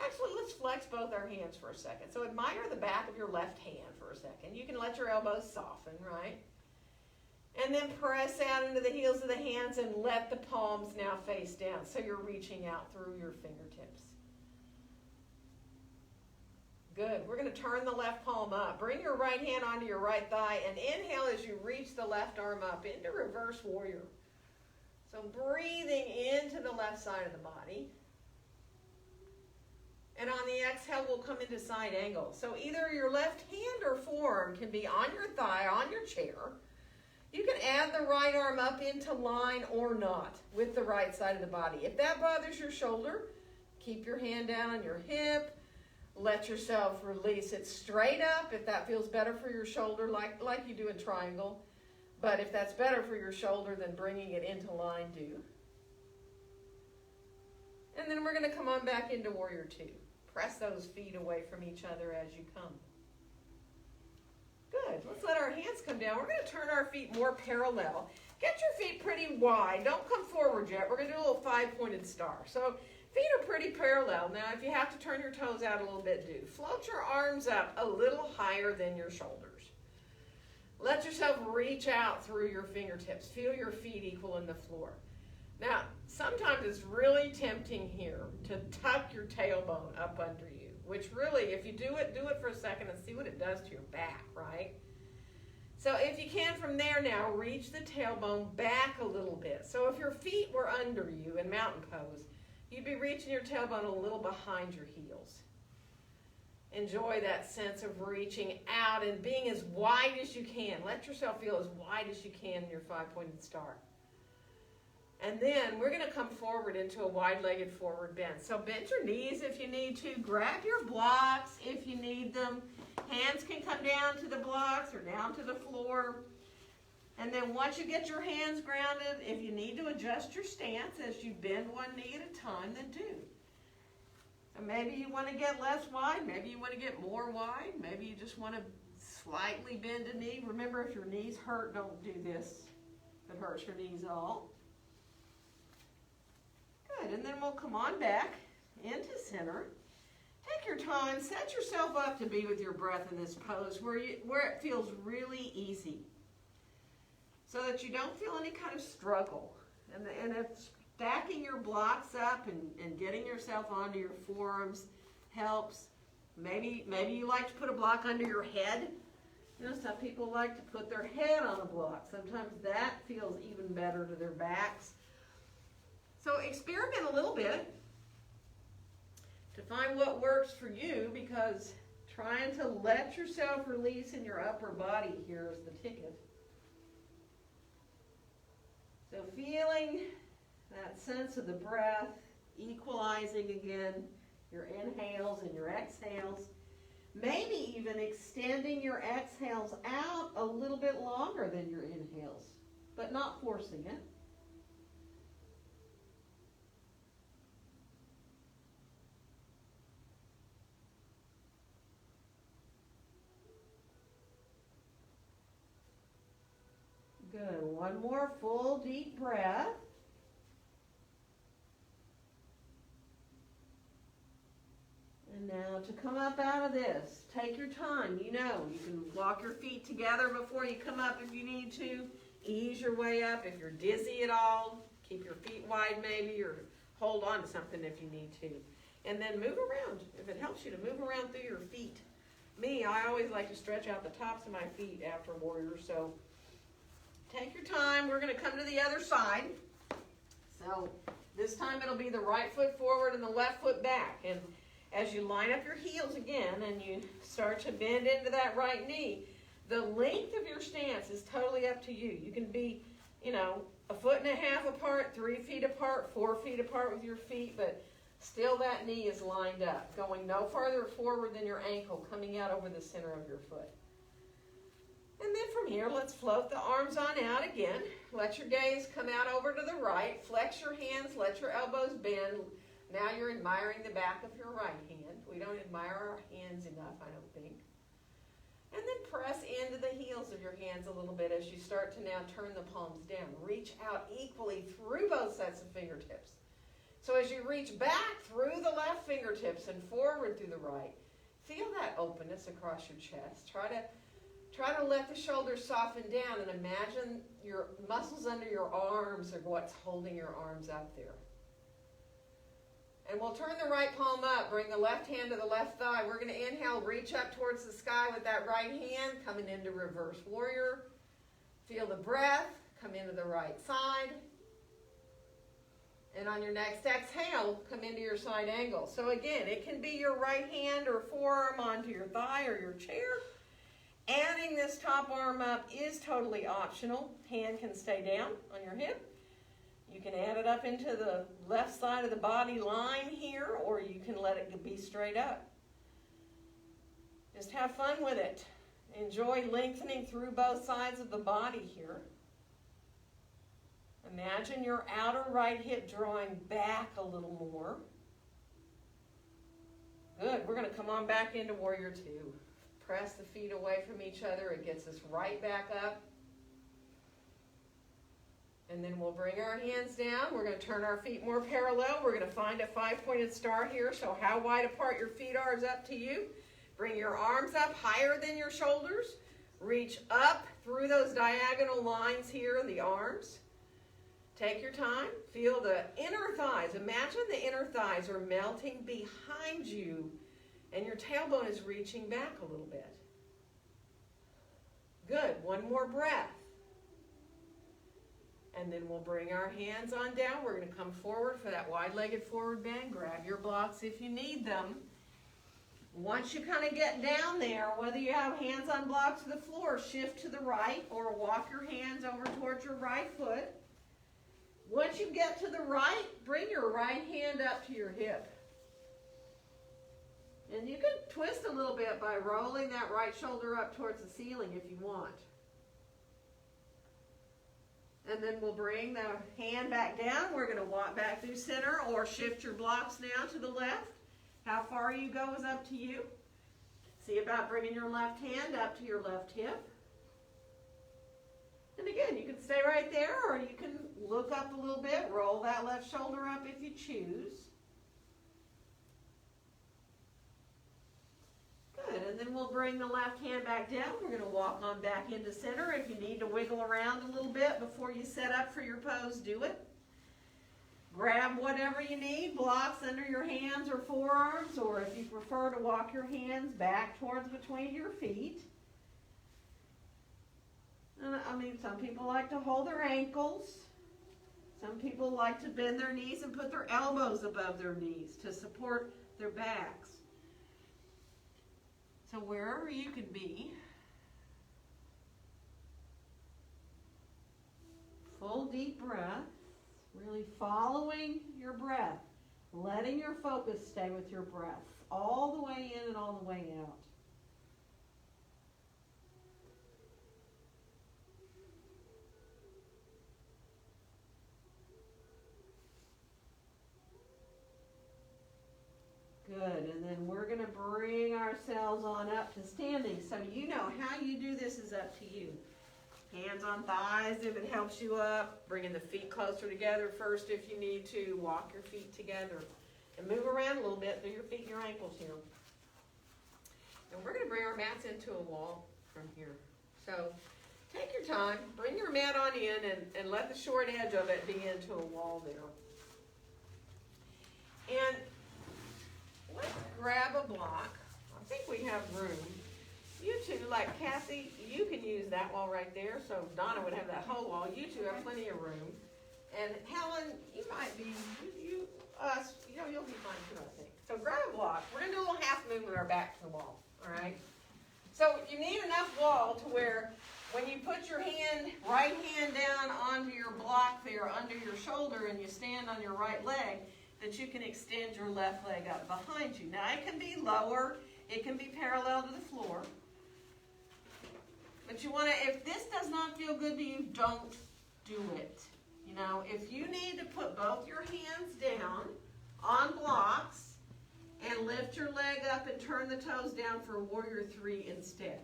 Actually, let's flex both our hands for a second. So admire the back of your left hand for a second. You can let your elbows soften, right? And then press out into the heels of the hands and let the palms now face down. So you're reaching out through your fingertips. Good. We're going to turn the left palm up. Bring your right hand onto your right thigh and inhale as you reach the left arm up into reverse warrior. So breathing into the left side of the body. And on the exhale, we'll come into side angle. So either your left hand or forearm can be on your thigh, on your chair. You can add the right arm up into line or not with the right side of the body. If that bothers your shoulder, keep your hand down on your hip. Let yourself release it straight up if that feels better for your shoulder, like you do in triangle. But if that's better for your shoulder, then bringing it into line, do. And then we're going to come on back into Warrior 2. Press those feet away from each other as you come. Good. Let's let our hands come down. We're going to turn our feet more parallel. Get your feet pretty wide. Don't come forward yet. We're going to do a little five-pointed star. So feet are pretty parallel. Now, if you have to turn your toes out a little bit, do. Float your arms up a little higher than your shoulders. Let yourself reach out through your fingertips. Feel your feet equal in the floor. Now, sometimes it's really tempting here to tuck your tailbone up under you, which really, if you do it for a second and see what it does to your back, right? So if you can from there now, reach the tailbone back a little bit. So if your feet were under you in mountain pose, you'd be reaching your tailbone a little behind your heels. Enjoy that sense of reaching out and being as wide as you can. Let yourself feel as wide as you can in your five-pointed star. And then we're going to come forward into a wide-legged forward bend. So bend your knees if you need to. Grab your blocks if you need them. Hands can come down to the blocks or down to the floor. And then once you get your hands grounded, if you need to adjust your stance as you bend one knee at a time, then do. So maybe you want to get less wide. Maybe you want to get more wide. Maybe you just want to slightly bend a knee. Remember, if your knees hurt, don't do this. If it hurts your knees at all. Good, and then we'll come on back into center. take your time, set yourself up to be with your breath in this pose where it feels really easy, so that you don't feel any kind of struggle. And if stacking your blocks up and getting yourself onto your forearms helps. Maybe you like to put a block under your head. You know, some people like to put their head on a block. Sometimes that feels even better to their backs. So experiment a little bit to find what works for you, because trying to let yourself release in your upper body here is the ticket. So feeling that sense of the breath, equalizing again your inhales and your exhales. Maybe even extending your exhales out a little bit longer than your inhales, but not forcing it. Good. One more full deep breath. And now to come up out of this, take your time. You know, you can walk your feet together before you come up if you need to. Ease your way up. If you're dizzy at all, keep your feet wide maybe, or hold on to something if you need to. And then move around. If it helps you to move around through your feet. Me, I always like to stretch out the tops of my feet after warrior, so take your time. We're going to come to the other side. So this time it'll be the right foot forward and the left foot back. And as you line up your heels again and you start to bend into that right knee, the length of your stance is totally up to you. You can be, you know, 1.5 feet apart, 3 feet apart, 4 feet apart with your feet, but still that knee is lined up, going no farther forward than your ankle, coming out over the center of your foot. And then from here, let's float the arms on out again. Let your gaze come out over to the right. Flex your hands, let your elbows bend. Now you're admiring the back of your right hand. We don't admire our hands enough, I don't think. And then press into the heels of your hands a little bit as you start to now turn the palms down. Reach out equally through both sets of fingertips. So as you reach back through the left fingertips and forward through the right, feel that openness across your chest. Try to let the shoulders soften down and imagine your muscles under your arms are what's holding your arms up there. And we'll turn the right palm up, bring the left hand to the left thigh. We're going to inhale, reach up towards the sky with that right hand, coming into reverse warrior. Feel the breath, come into the right side. And on your next exhale, come into your side angle. So again, it can be your right hand or forearm onto your thigh or your chair. Adding this top arm up is totally optional. Hand can stay down on your hip. You can add it up into the left side of the body line here, or you can let it be straight up. Just have fun with it. Enjoy lengthening through both sides of the body here. Imagine your outer right hip drawing back a little more. Good. We're going to come on back into Warrior Two. Press the feet away from each other. It gets us right back up. And then we'll bring our hands down. We're going to turn our feet more parallel. We're going to find a 5-pointed star here. So how wide apart your feet are is up to you. Bring your arms up higher than your shoulders. Reach up through those diagonal lines here in the arms. Take your time. Feel the inner thighs. Imagine the inner thighs are melting behind you and your tailbone is reaching back a little bit. Good. One more breath. And then we'll bring our hands on down. We're going to come forward for that wide-legged forward bend. Grab your blocks if you need them. Once you kind of get down there, whether you have hands on blocks to the floor, shift to the right or walk your hands over towards your right foot. Once you get to the right, bring your right hand up to your hip. And you can twist a little bit by rolling that right shoulder up towards the ceiling if you want. And then we'll bring the hand back down. We're going to walk back through center or shift your blocks now to the left. How far you go is up to you. See about bringing your left hand up to your left hip. And again, you can stay right there or you can look up a little bit, roll that left shoulder up if you choose. we'll bring the left hand back down. We're gonna walk on back into center. If you need to wiggle around a little bit before you set up for your pose, do it. Grab whatever you need, blocks under your hands or forearms, or if you prefer to walk your hands back towards between your feet. I mean, some people like to hold their ankles. Some people like to bend their knees and put their elbows above their knees to support their backs. So wherever you can be, full deep breath, really following your breath, letting your focus stay with your breath all the way in and all the way out. Good, and then we're going to bring ourselves on up to standing. So you know how you do this is up to you. Hands on thighs if it helps you up. Bringing the feet closer together first if you need to. Walk your feet together. And move around a little bit through your feet and your ankles here. And we're going to bring our mats into a wall from here. So take your time. Bring your mat on in and let the short edge of it be into a wall there. And let's grab a block. I think we have room. You two, like Kathy, you can use that wall right there, so Donna would have that whole wall. You two have plenty of room. And Helen, you might be, you'll be fine too, I think. So grab a block. We're going to do a little half move with our back to the wall, all right? So you need enough wall to where when you put your right hand down onto your block there, under your shoulder, and you stand on your right leg, that you can extend your left leg up behind you. Now it can be lower, it can be parallel to the floor. But you want to, if this does not feel good to you, don't do it. You know, if you need to put both your hands down on blocks and lift your leg up and turn the toes down for Warrior 3 instead.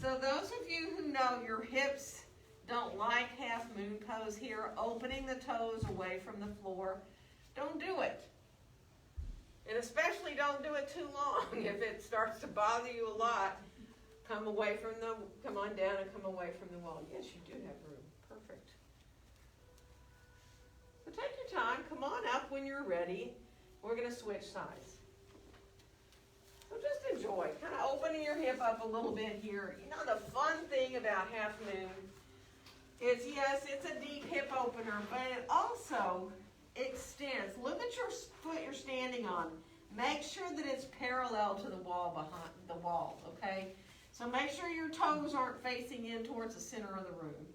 So those of you who know your hips don't like half moon pose here, opening the toes away from the floor, don't do it. And especially don't do it too long. If it starts to bother you a lot, come on down and come away from the wall. Yes, you do have room. Perfect. So take your time. Come on up when you're ready. We're going to switch sides. So just enjoy. Kind of opening your hip up a little bit here. You know, the fun thing about half moon is, yes, it's a deep hip opener, but it also extends. Look at your foot you're standing on. Make sure that it's parallel to the wall behind the wall, okay? So make sure your toes aren't facing in towards the center of the room.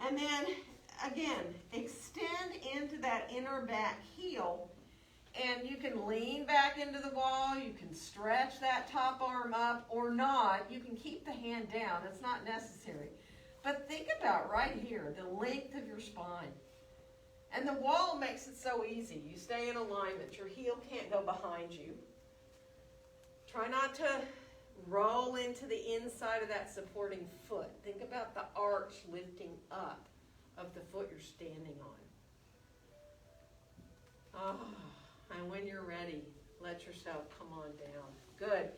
And then, again, extend into that inner back heel, and you can lean back into the wall. You can stretch that top arm up or not. You can keep the hand down. It's not necessary. But think about right here, the length of your spine. And the wall makes it so easy. You stay in alignment. Your heel can't go behind you. Try not to roll into the inside of that supporting foot. Think about the arch lifting up of the foot you're standing on. And when you're ready, let yourself come on down. Good.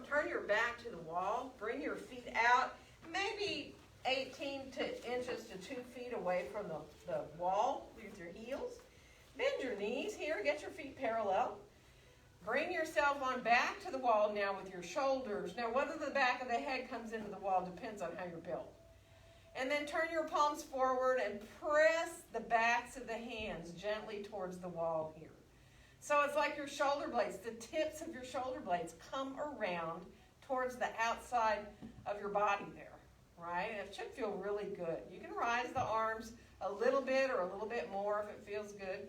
Turn your back to the wall. Bring your feet out. Maybe 18 inches to 2 feet away from the wall with your heels. Bend your knees here. Get your feet parallel. Bring yourself on back to the wall now with your shoulders. Now, whether the back of the head comes into the wall depends on how you're built. And then turn your palms forward and press the backs of the hands gently towards the wall here. So it's like your shoulder blades, the tips of your shoulder blades come around towards the outside of your body there. Right? It should feel really good. You can rise the arms a little bit or a little bit more if it feels good.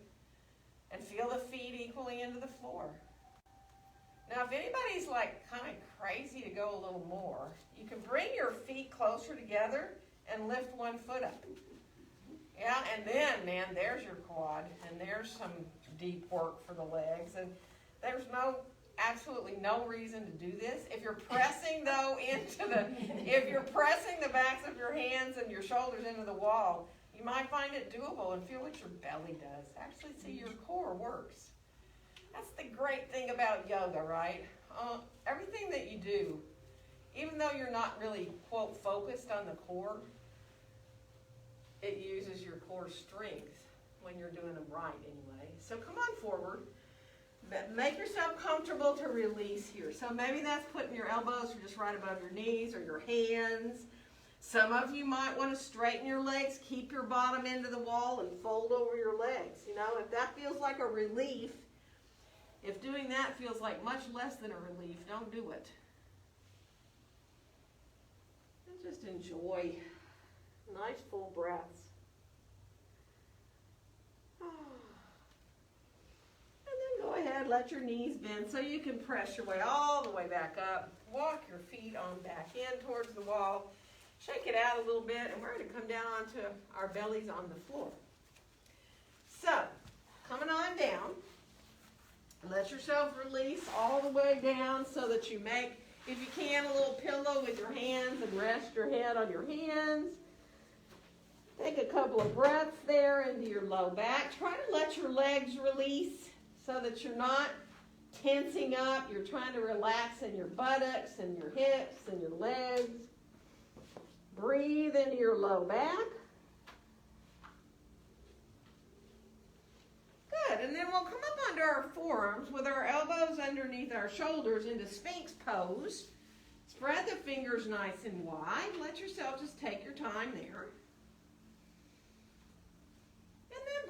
And feel the feet equally into the floor. Now, if anybody's like kind of crazy to go a little more, you can bring your feet closer together and lift one foot up. Yeah, and then, man, there's your quad. And there's some deep work for the legs. And there's absolutely no reason to do this. If you're pressing though if you're pressing the backs of your hands and your shoulders into the wall, you might find it doable and feel what your belly does. Actually see your core works. That's the great thing about yoga, right? everything that you do, even though you're not really, quote, focused on the core, it uses your core strength when you're doing them right anyway. So come on forward. Make yourself comfortable to release here. So maybe that's putting your elbows just right above your knees or your hands. Some of you might want to straighten your legs, keep your bottom into the wall and fold over your legs. You know, if that feels like a relief, if doing that feels like much less than a relief, don't do it. And just enjoy nice full breaths. Go ahead, let your knees bend so you can press your way all the way back up. Walk your feet on back in towards the wall. Shake it out a little bit, and we're going to come down onto our bellies on the floor. So, coming on down, let yourself release all the way down so that you make, if you can, a little pillow with your hands and rest your head on your hands. Take a couple of breaths there into your low back. Try to let your legs release so that you're not tensing up. You're trying to relax in your buttocks and your hips and your legs. Breathe into your low back. Good, and then we'll come up onto our forearms with our elbows underneath our shoulders into Sphinx Pose. Spread the fingers nice and wide. Let yourself just take your time there.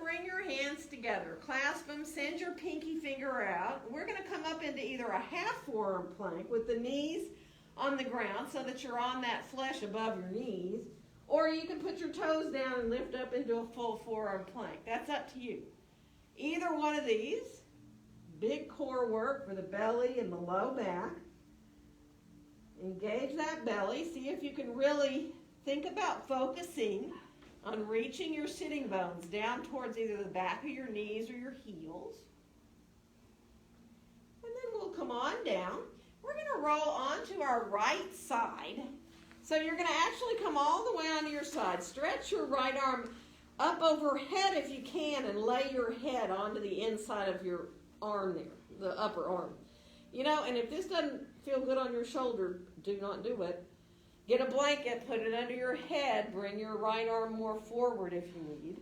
Bring your hands together, clasp them, send your pinky finger out. We're going to come up into either a half forearm plank with the knees on the ground so that you're on that flesh above your knees, or you can put your toes down and lift up into a full forearm plank. That's up to you. Either one of these, big core work for the belly and the low back. Engage that belly. See if you can really think about focusing on reaching your sitting bones down towards either the back of your knees or your heels. And then we'll come on down. We're going to roll onto our right side. So you're going to actually come all the way onto your side. Stretch your right arm up overhead if you can and lay your head onto the inside of your arm there, the upper arm. You know, and if this doesn't feel good on your shoulder, do not do it. Get a blanket, put it under your head, bring your right arm more forward if you need.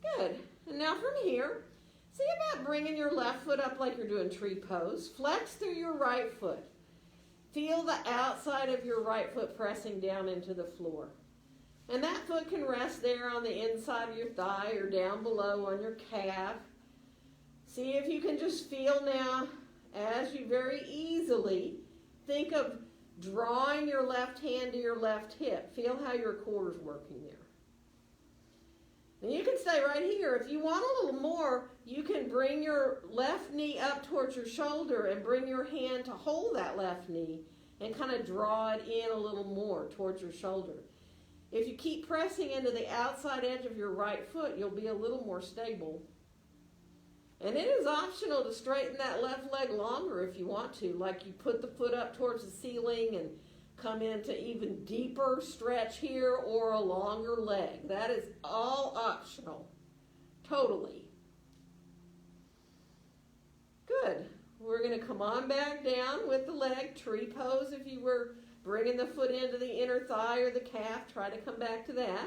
Good. And now from here, see about bringing your left foot up like you're doing tree pose. Flex through your right foot. Feel the outside of your right foot pressing down into the floor. And that foot can rest there on the inside of your thigh or down below on your calf. See if you can just feel now as you very easily think of drawing your left hand to your left hip. Feel how your core is working there. And you can stay right here. If you want a little more, you can bring your left knee up towards your shoulder and bring your hand to hold that left knee and kind of draw it in a little more towards your shoulder. If you keep pressing into the outside edge of your right foot, you'll be a little more stable. And it is optional to straighten that left leg longer if you want to, like you put the foot up towards the ceiling and come into even deeper stretch here or a longer leg. That is all optional, totally. Good. We're going to come on back down with the leg, tree pose. If you were bringing the foot into the inner thigh or the calf, try to come back to that.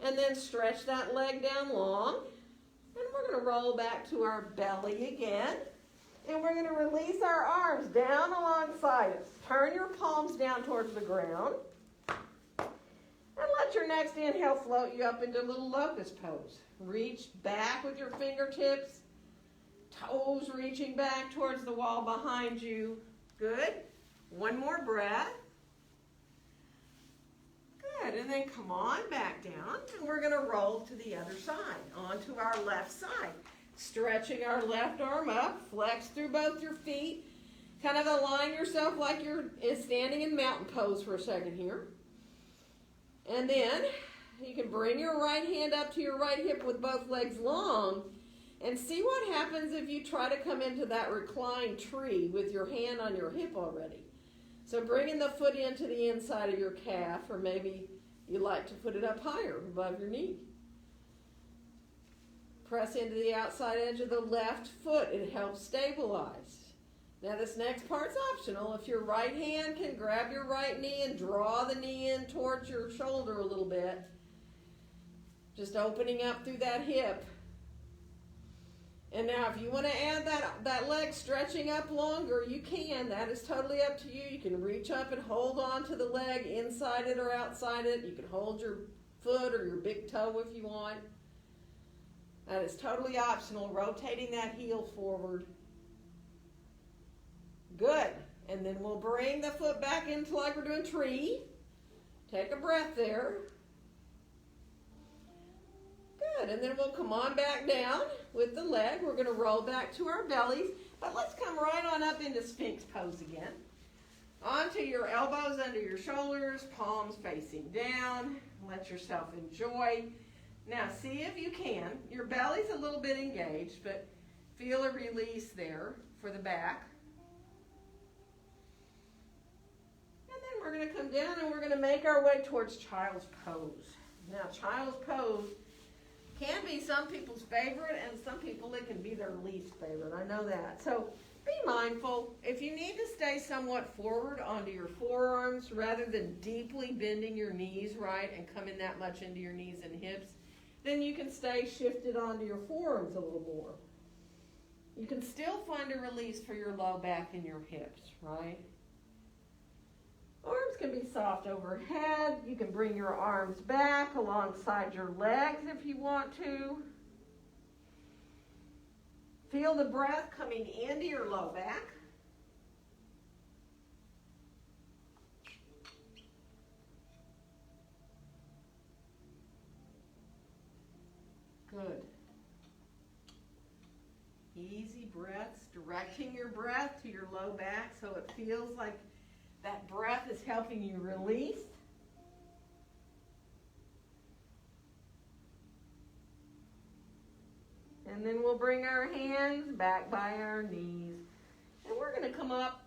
And then stretch that leg down long. And we're going to roll back to our belly again. And we're going to release our arms down alongside us. Turn your palms down towards the ground. And let your next inhale float you up into a little locust pose. Reach back with your fingertips. Toes reaching back towards the wall behind you. Good. One more breath. Good, and then come on back down, and we're going to roll to the other side, onto our left side. Stretching our left arm up, flex through both your feet. Kind of align yourself like you're standing in mountain pose for a second here. And then you can bring your right hand up to your right hip with both legs long, and see what happens if you try to come into that reclined tree with your hand on your hip already. So bringing the foot into the inside of your calf, or maybe you like to put it up higher above your knee. Press into the outside edge of the left foot. It helps stabilize. Now this next part's optional. If your right hand can grab your right knee and draw the knee in towards your shoulder a little bit, just opening up through that hip. And now if you want to add that leg stretching up longer, you can. That is totally up to you. You can reach up and hold on to the leg inside it or outside it. You can hold your foot or your big toe if you want. That is totally optional, rotating that heel forward. Good. And then we'll bring the foot back into like we're doing tree. Take a breath there. Good. And then we'll come on back down with the leg. We're going to roll back to our bellies. But let's come right on up into Sphinx Pose again. Onto your elbows under your shoulders, palms facing down. Let yourself enjoy. Now see if you can. Your belly's a little bit engaged, but feel a release there for the back. We're going to come down and we're going to make our way towards Child's Pose. Now, Child's Pose can be some people's favorite and some people it can be their least favorite. I know that. So be mindful. If you need to stay somewhat forward onto your forearms rather than deeply bending your knees, right, and coming that much into your knees and hips, then you can stay shifted onto your forearms a little more. You can still find a release for your low back and your hips, right? Arms can be soft overhead. You can bring your arms back alongside your legs if you want to. Feel the breath coming into your low back. Good. Easy breaths, directing your breath to your low back so it feels like that breath is helping you release. And then we'll bring our hands back by our knees. And we're going to come up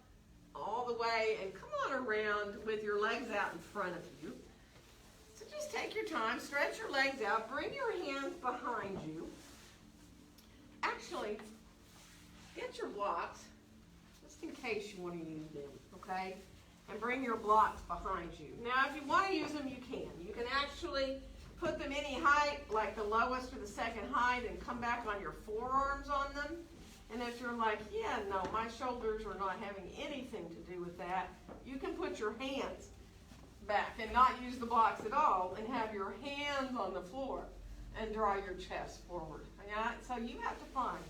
all the way and come on around with your legs out in front of you. So just take your time, stretch your legs out, bring your hands behind you. Actually, get your blocks, just in case you want to use them, okay? And bring your blocks behind you. Now, if you want to use them, you can. You can actually put them any height, like the lowest or the second height, and come back on your forearms on them. And if you're like, yeah, no, my shoulders are not having anything to do with that, you can put your hands back and not use the blocks at all and have your hands on the floor and draw your chest forward. Yeah? So you have to find.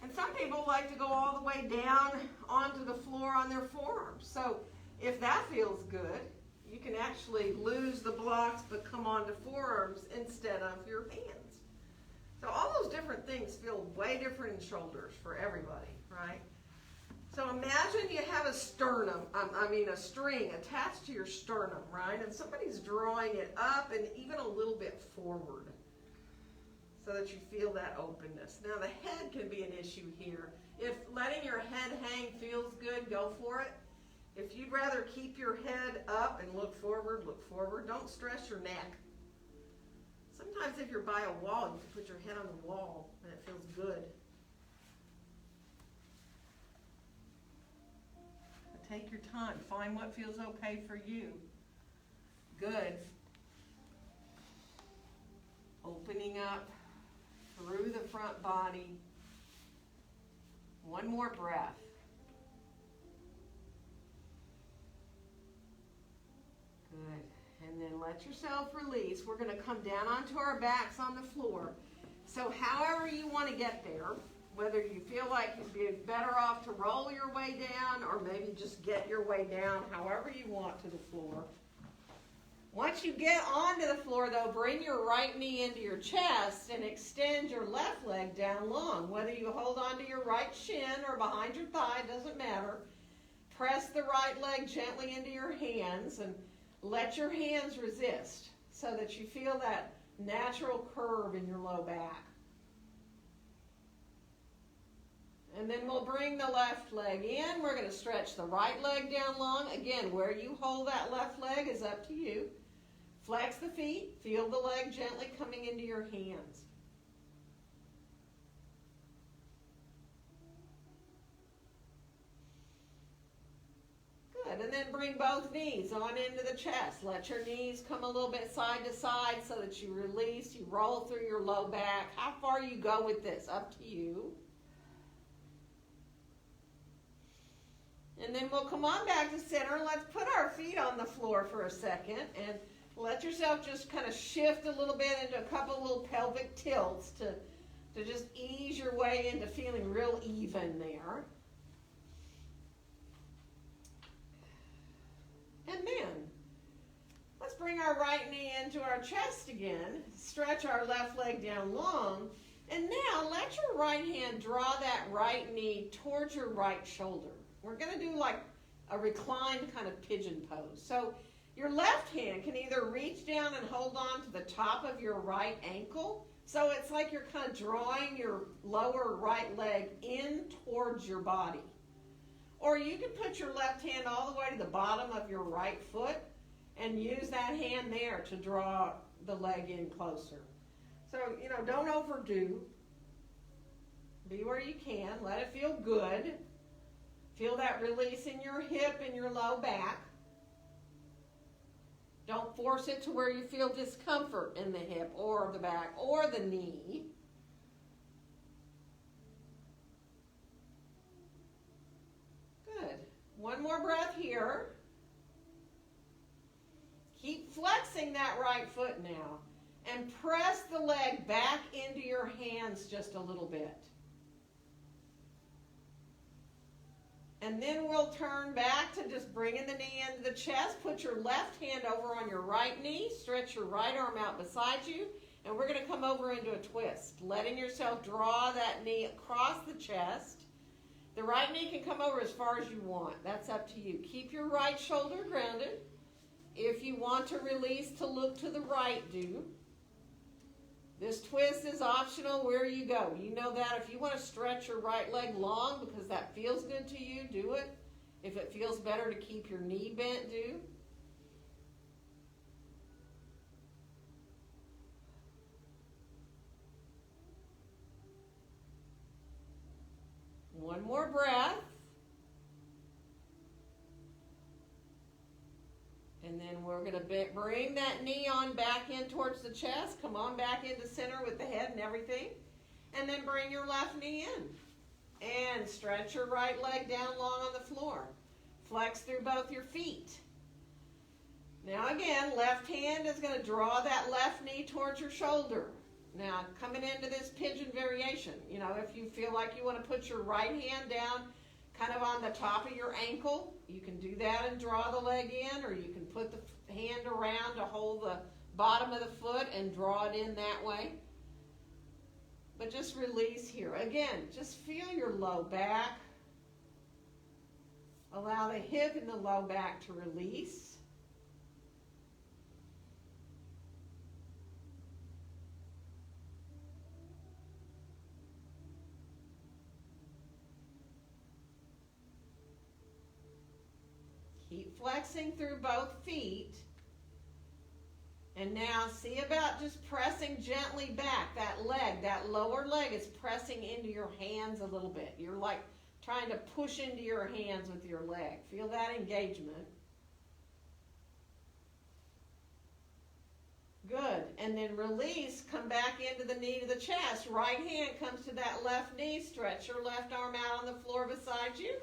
And some people like to go all the way down onto the floor on their forearms. So if that feels good, you can actually lose the blocks but come onto forearms instead of your hands. So all those different things feel way different in shoulders for everybody, right? So imagine you have a sternum, a string attached to your sternum, right? And somebody's drawing it up and even a little bit forward so that you feel that openness. Now the head can be an issue here. If letting your head hang feels good, go for it. If you'd rather keep your head up and look forward, look forward. Don't stress your neck. Sometimes if you're by a wall, you can put your head on the wall and it feels good. But take your time. Find what feels okay for you. Good. Opening up through the front body. One more breath. Good. And then let yourself release. We're going to come down onto our backs on the floor. So however you want to get there, whether you feel like you'd be better off to roll your way down or maybe just get your way down however you want to the floor. Once you get onto the floor, though, bring your right knee into your chest and extend your left leg down long. Whether you hold onto your right shin or behind your thigh, doesn't matter. Press the right leg gently into your hands and let your hands resist so that you feel that natural curve in your low back. And then we'll bring the left leg in. We're going to stretch the right leg down long. Again, where you hold that left leg is up to you. Flex the feet. Feel the leg gently coming into your hands. bring both knees on into the chest. Let your knees come a little bit side to side so that you release. You roll through your low back. How far you go with this, up to you. And then we'll come on back to center. Let's put our feet on the floor for a second and let yourself just kind of shift a little bit into a couple little pelvic tilts to just ease your way into feeling real even there. And then, let's bring our right knee into our chest again. Stretch our left leg down long. And now, let your right hand draw that right knee towards your right shoulder. We're going to do like a reclined kind of pigeon pose. So, your left hand can either reach down and hold on to the top of your right ankle. So, it's like you're kind of drawing your lower right leg in towards your body. Or you can put your left hand all the way to the bottom of your right foot and use that hand there to draw the leg in closer. So, don't overdo. Be where you can. Let it feel good. Feel that release in your hip and your low back. Don't force it to where you feel discomfort in the hip or the back or the knee. Good. One more breath here. Keep flexing that right foot now. And press the leg back into your hands just a little bit. And then we'll turn back to just bringing the knee into the chest. Put your left hand over on your right knee. Stretch your right arm out beside you. And we're going to come over into a twist. Letting yourself draw that knee across the chest. The right knee can come over as far as you want. That's up to you. Keep your right shoulder grounded. If you want to release to look to the right, do. This twist is optional where you go. You know that if you want to stretch your right leg long because that feels good to you, do it. If it feels better to keep your knee bent, do. One more breath. And then we're going to bring that knee on back in towards the chest. Come on back into center with the head and everything. And then bring your left knee in. And stretch your right leg down long on the floor. Flex through both your feet. Now again, left hand is going to draw that left knee towards your shoulder. Now coming into this pigeon variation, if you feel like you want to put your right hand down kind of on the top of your ankle, you can do that and draw the leg in, or you can put the hand around to hold the bottom of the foot and draw it in that way. But just release here. Again, just feel your low back. Allow the hip and the low back to release. Keep flexing through both feet. And now see about just pressing gently back. That leg, that lower leg is pressing into your hands a little bit. You're like trying to push into your hands with your leg. Feel that engagement. Good. And then release. Come back into the knee to the chest. Right hand comes to that left knee. Stretch your left arm out on the floor beside you.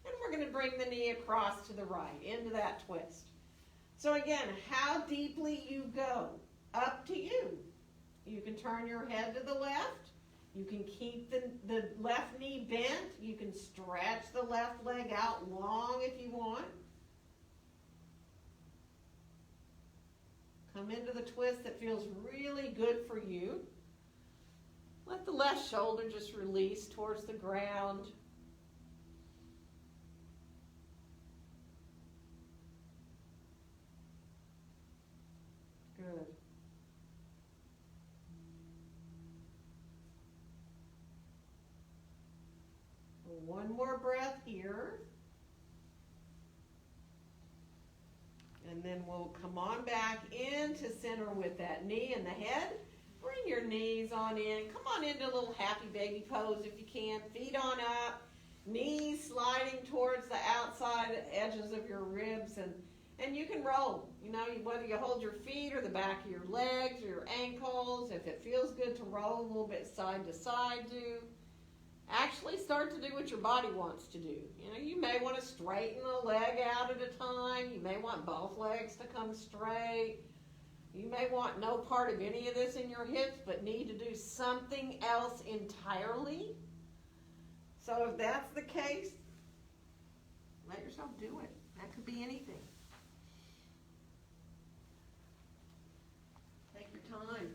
And we're going to bring the knee across to the right, into that twist. So again, how deeply you go, up to you. You can turn your head to the left. You can keep the left knee bent. You can stretch the left leg out long if you want. Come into the twist that feels really good for you. Let the left shoulder just release towards the ground. Good. One more breath here. And then we'll come on back into center with that knee and the head. Bring your knees on in. Come on into a little happy baby pose if you can. Feet on up. knees sliding towards the outside edges of your ribs, and you can roll. You know, whether you hold your feet or the back of your legs or your ankles, if it feels good to roll a little bit side to side, do. Actually start to do what your body wants to do. You know, you may want to straighten a leg out at a time. You may want both legs to come straight. You may want no part of any of this in your hips, but need to do something else entirely. So if that's the case, let yourself do it. That could be anything. Take your time.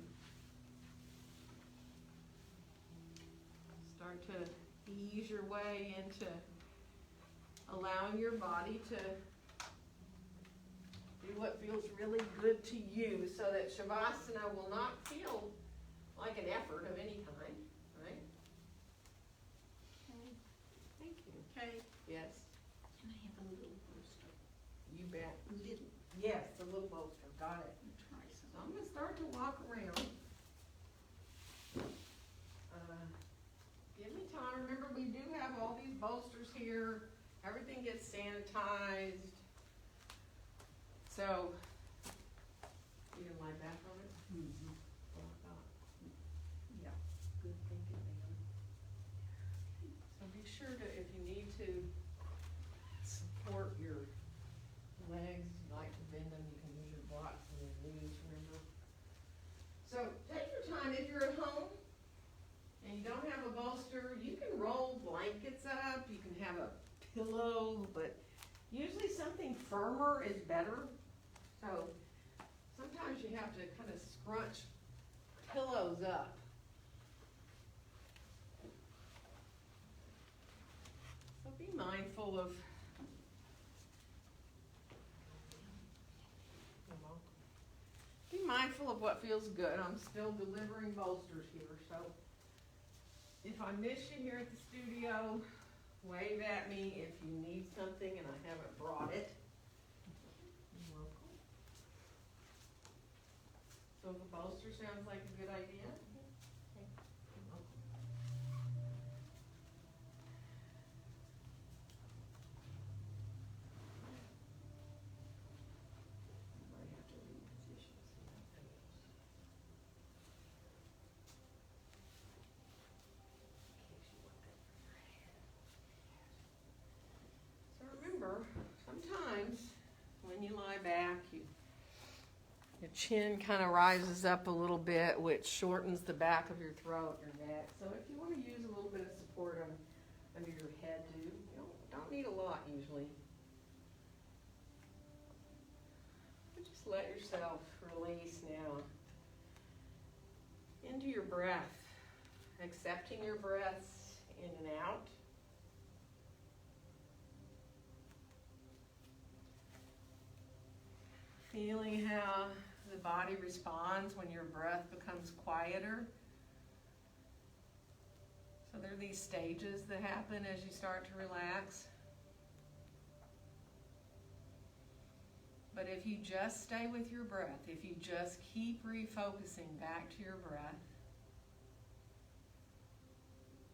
Start to ease your way into allowing your body to do what feels really good to you, so that Shavasana will not feel like an effort of any kind, right? Okay. Thank you. Okay. Yes, Can I have a little bolster? you bet. Little. Yes, the little bolster, got it. I'll try So some. I'm going to start to walk around. Give me time. Remember, we do have all these bolsters here. Everything gets sanitized. So, you can lie back on it? Mm-hmm. Oh, I thought. Yeah. Good thinking, ma'am. So be sure to, if you need to support your legs, you like to bend them, you can use your blocks and your knees, remember? So take your time. If you're at home and you don't have a bolster, you can roll blankets up, you can have a pillow, but usually something firmer is better. So sometimes you have to kind of scrunch pillows up. So be mindful of what feels good. I'm still delivering bolsters here, so if I miss you here at the studio, wave at me if you need something and I haven't brought it. You're welcome. So the bolster sounds like a good idea? Okay. You're welcome. Might have to reposition some of those. So remember, sometimes when you lie back, your chin kind of rises up a little bit, which shortens the back of your throat, your neck. So if you want to use a little bit of support under your head, you don't need a lot usually. But just let yourself release now into your breath, accepting your breaths in and out. Feeling how the body responds when your breath becomes quieter. So there are these stages that happen as you start to relax. But if you just stay with your breath, if you just keep refocusing back to your breath,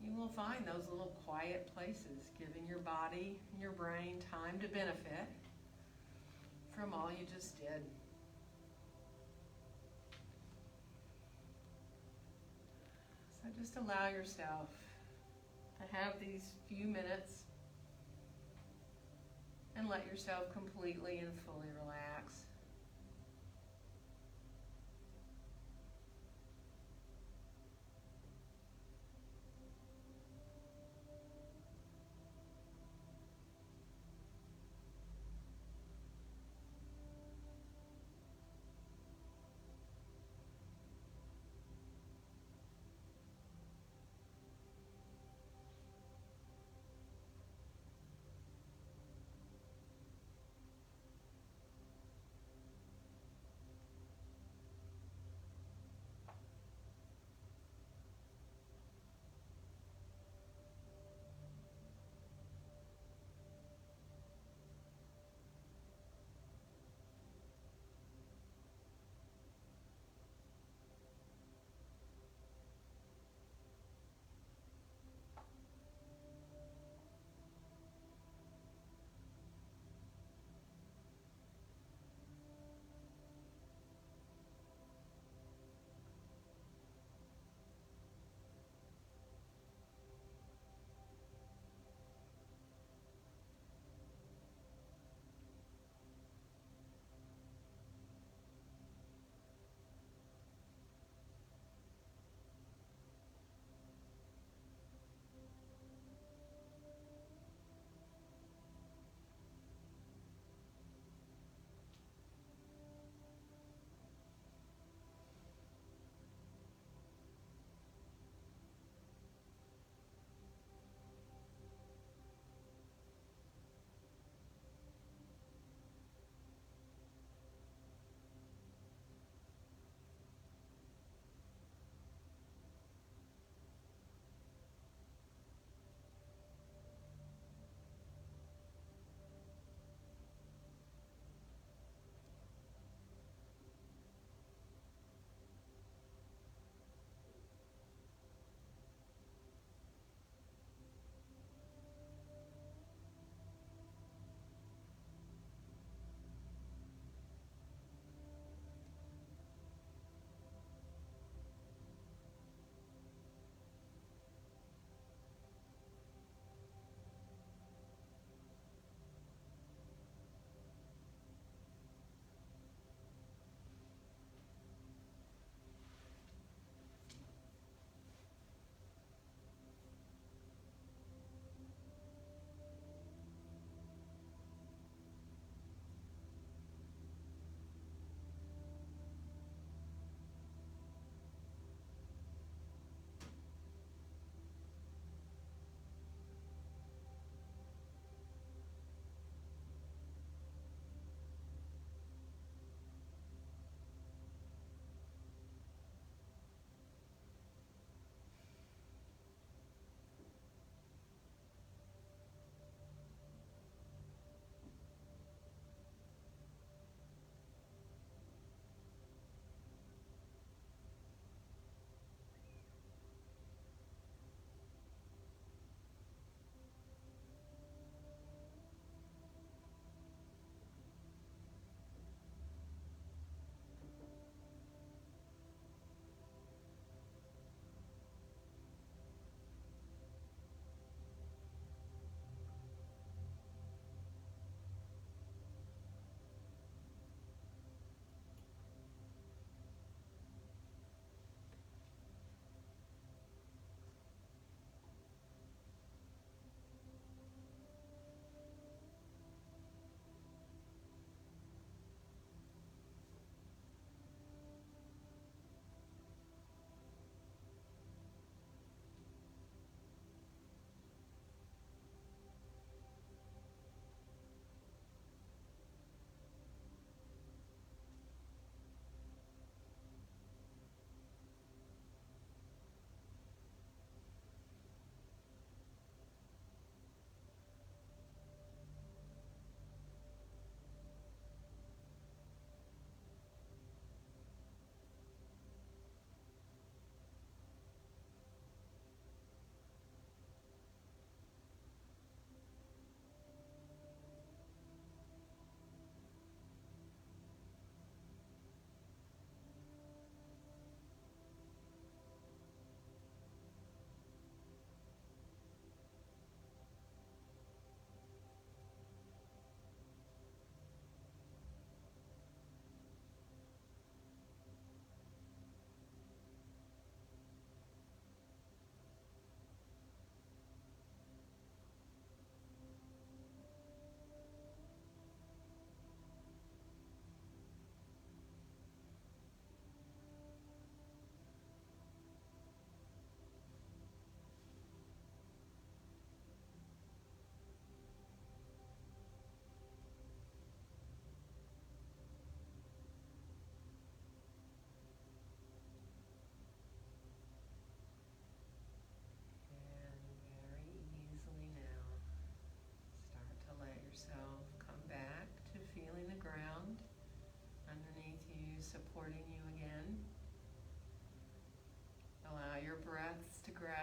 you will find those little quiet places, giving your body and your brain time to benefit from all you just did. So just allow yourself to have these few minutes and let yourself completely and fully relax.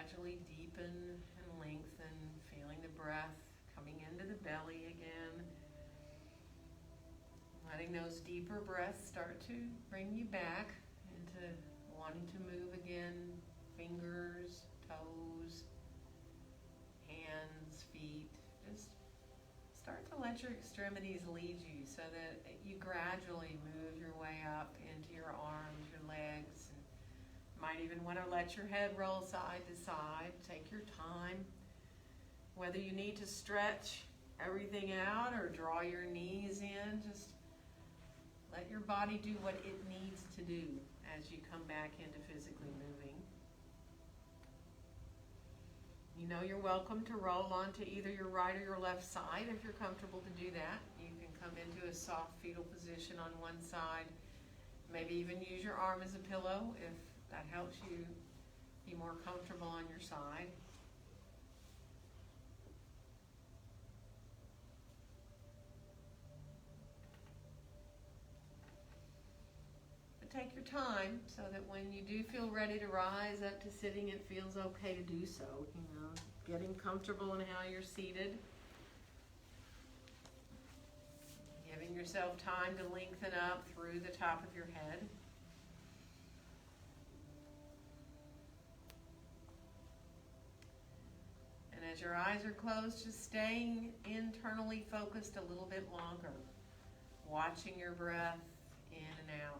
gradually deepen and lengthen, feeling the breath coming into the belly again. Letting those deeper breaths start to bring you back into wanting to move again. Fingers, toes, hands, feet. Just start to let your extremities lead you so that you gradually move your way up into your arms, your legs. And might even want to let your head roll side to side. Take your time. Whether you need to stretch everything out or draw your knees in, just let your body do what it needs to do as you come back into physically moving. You know you're welcome to roll onto either your right or your left side if you're comfortable to do that. You can come into a soft fetal position on one side. Maybe even use your arm as a pillow if that helps you be more comfortable on your side. Take your time so that when you do feel ready to rise up to sitting, it feels okay to do so. You know, getting comfortable in how you're seated. Giving yourself time to lengthen up through the top of your head. And as your eyes are closed, just staying internally focused a little bit longer. Watching your breath in and out.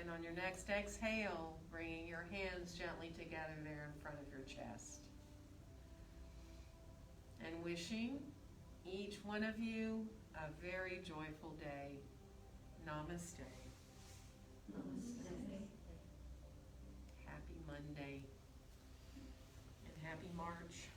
And on your next exhale, bringing your hands gently together there in front of your chest. And wishing each one of you a very joyful day. Namaste. Namaste. Happy Monday. And happy March.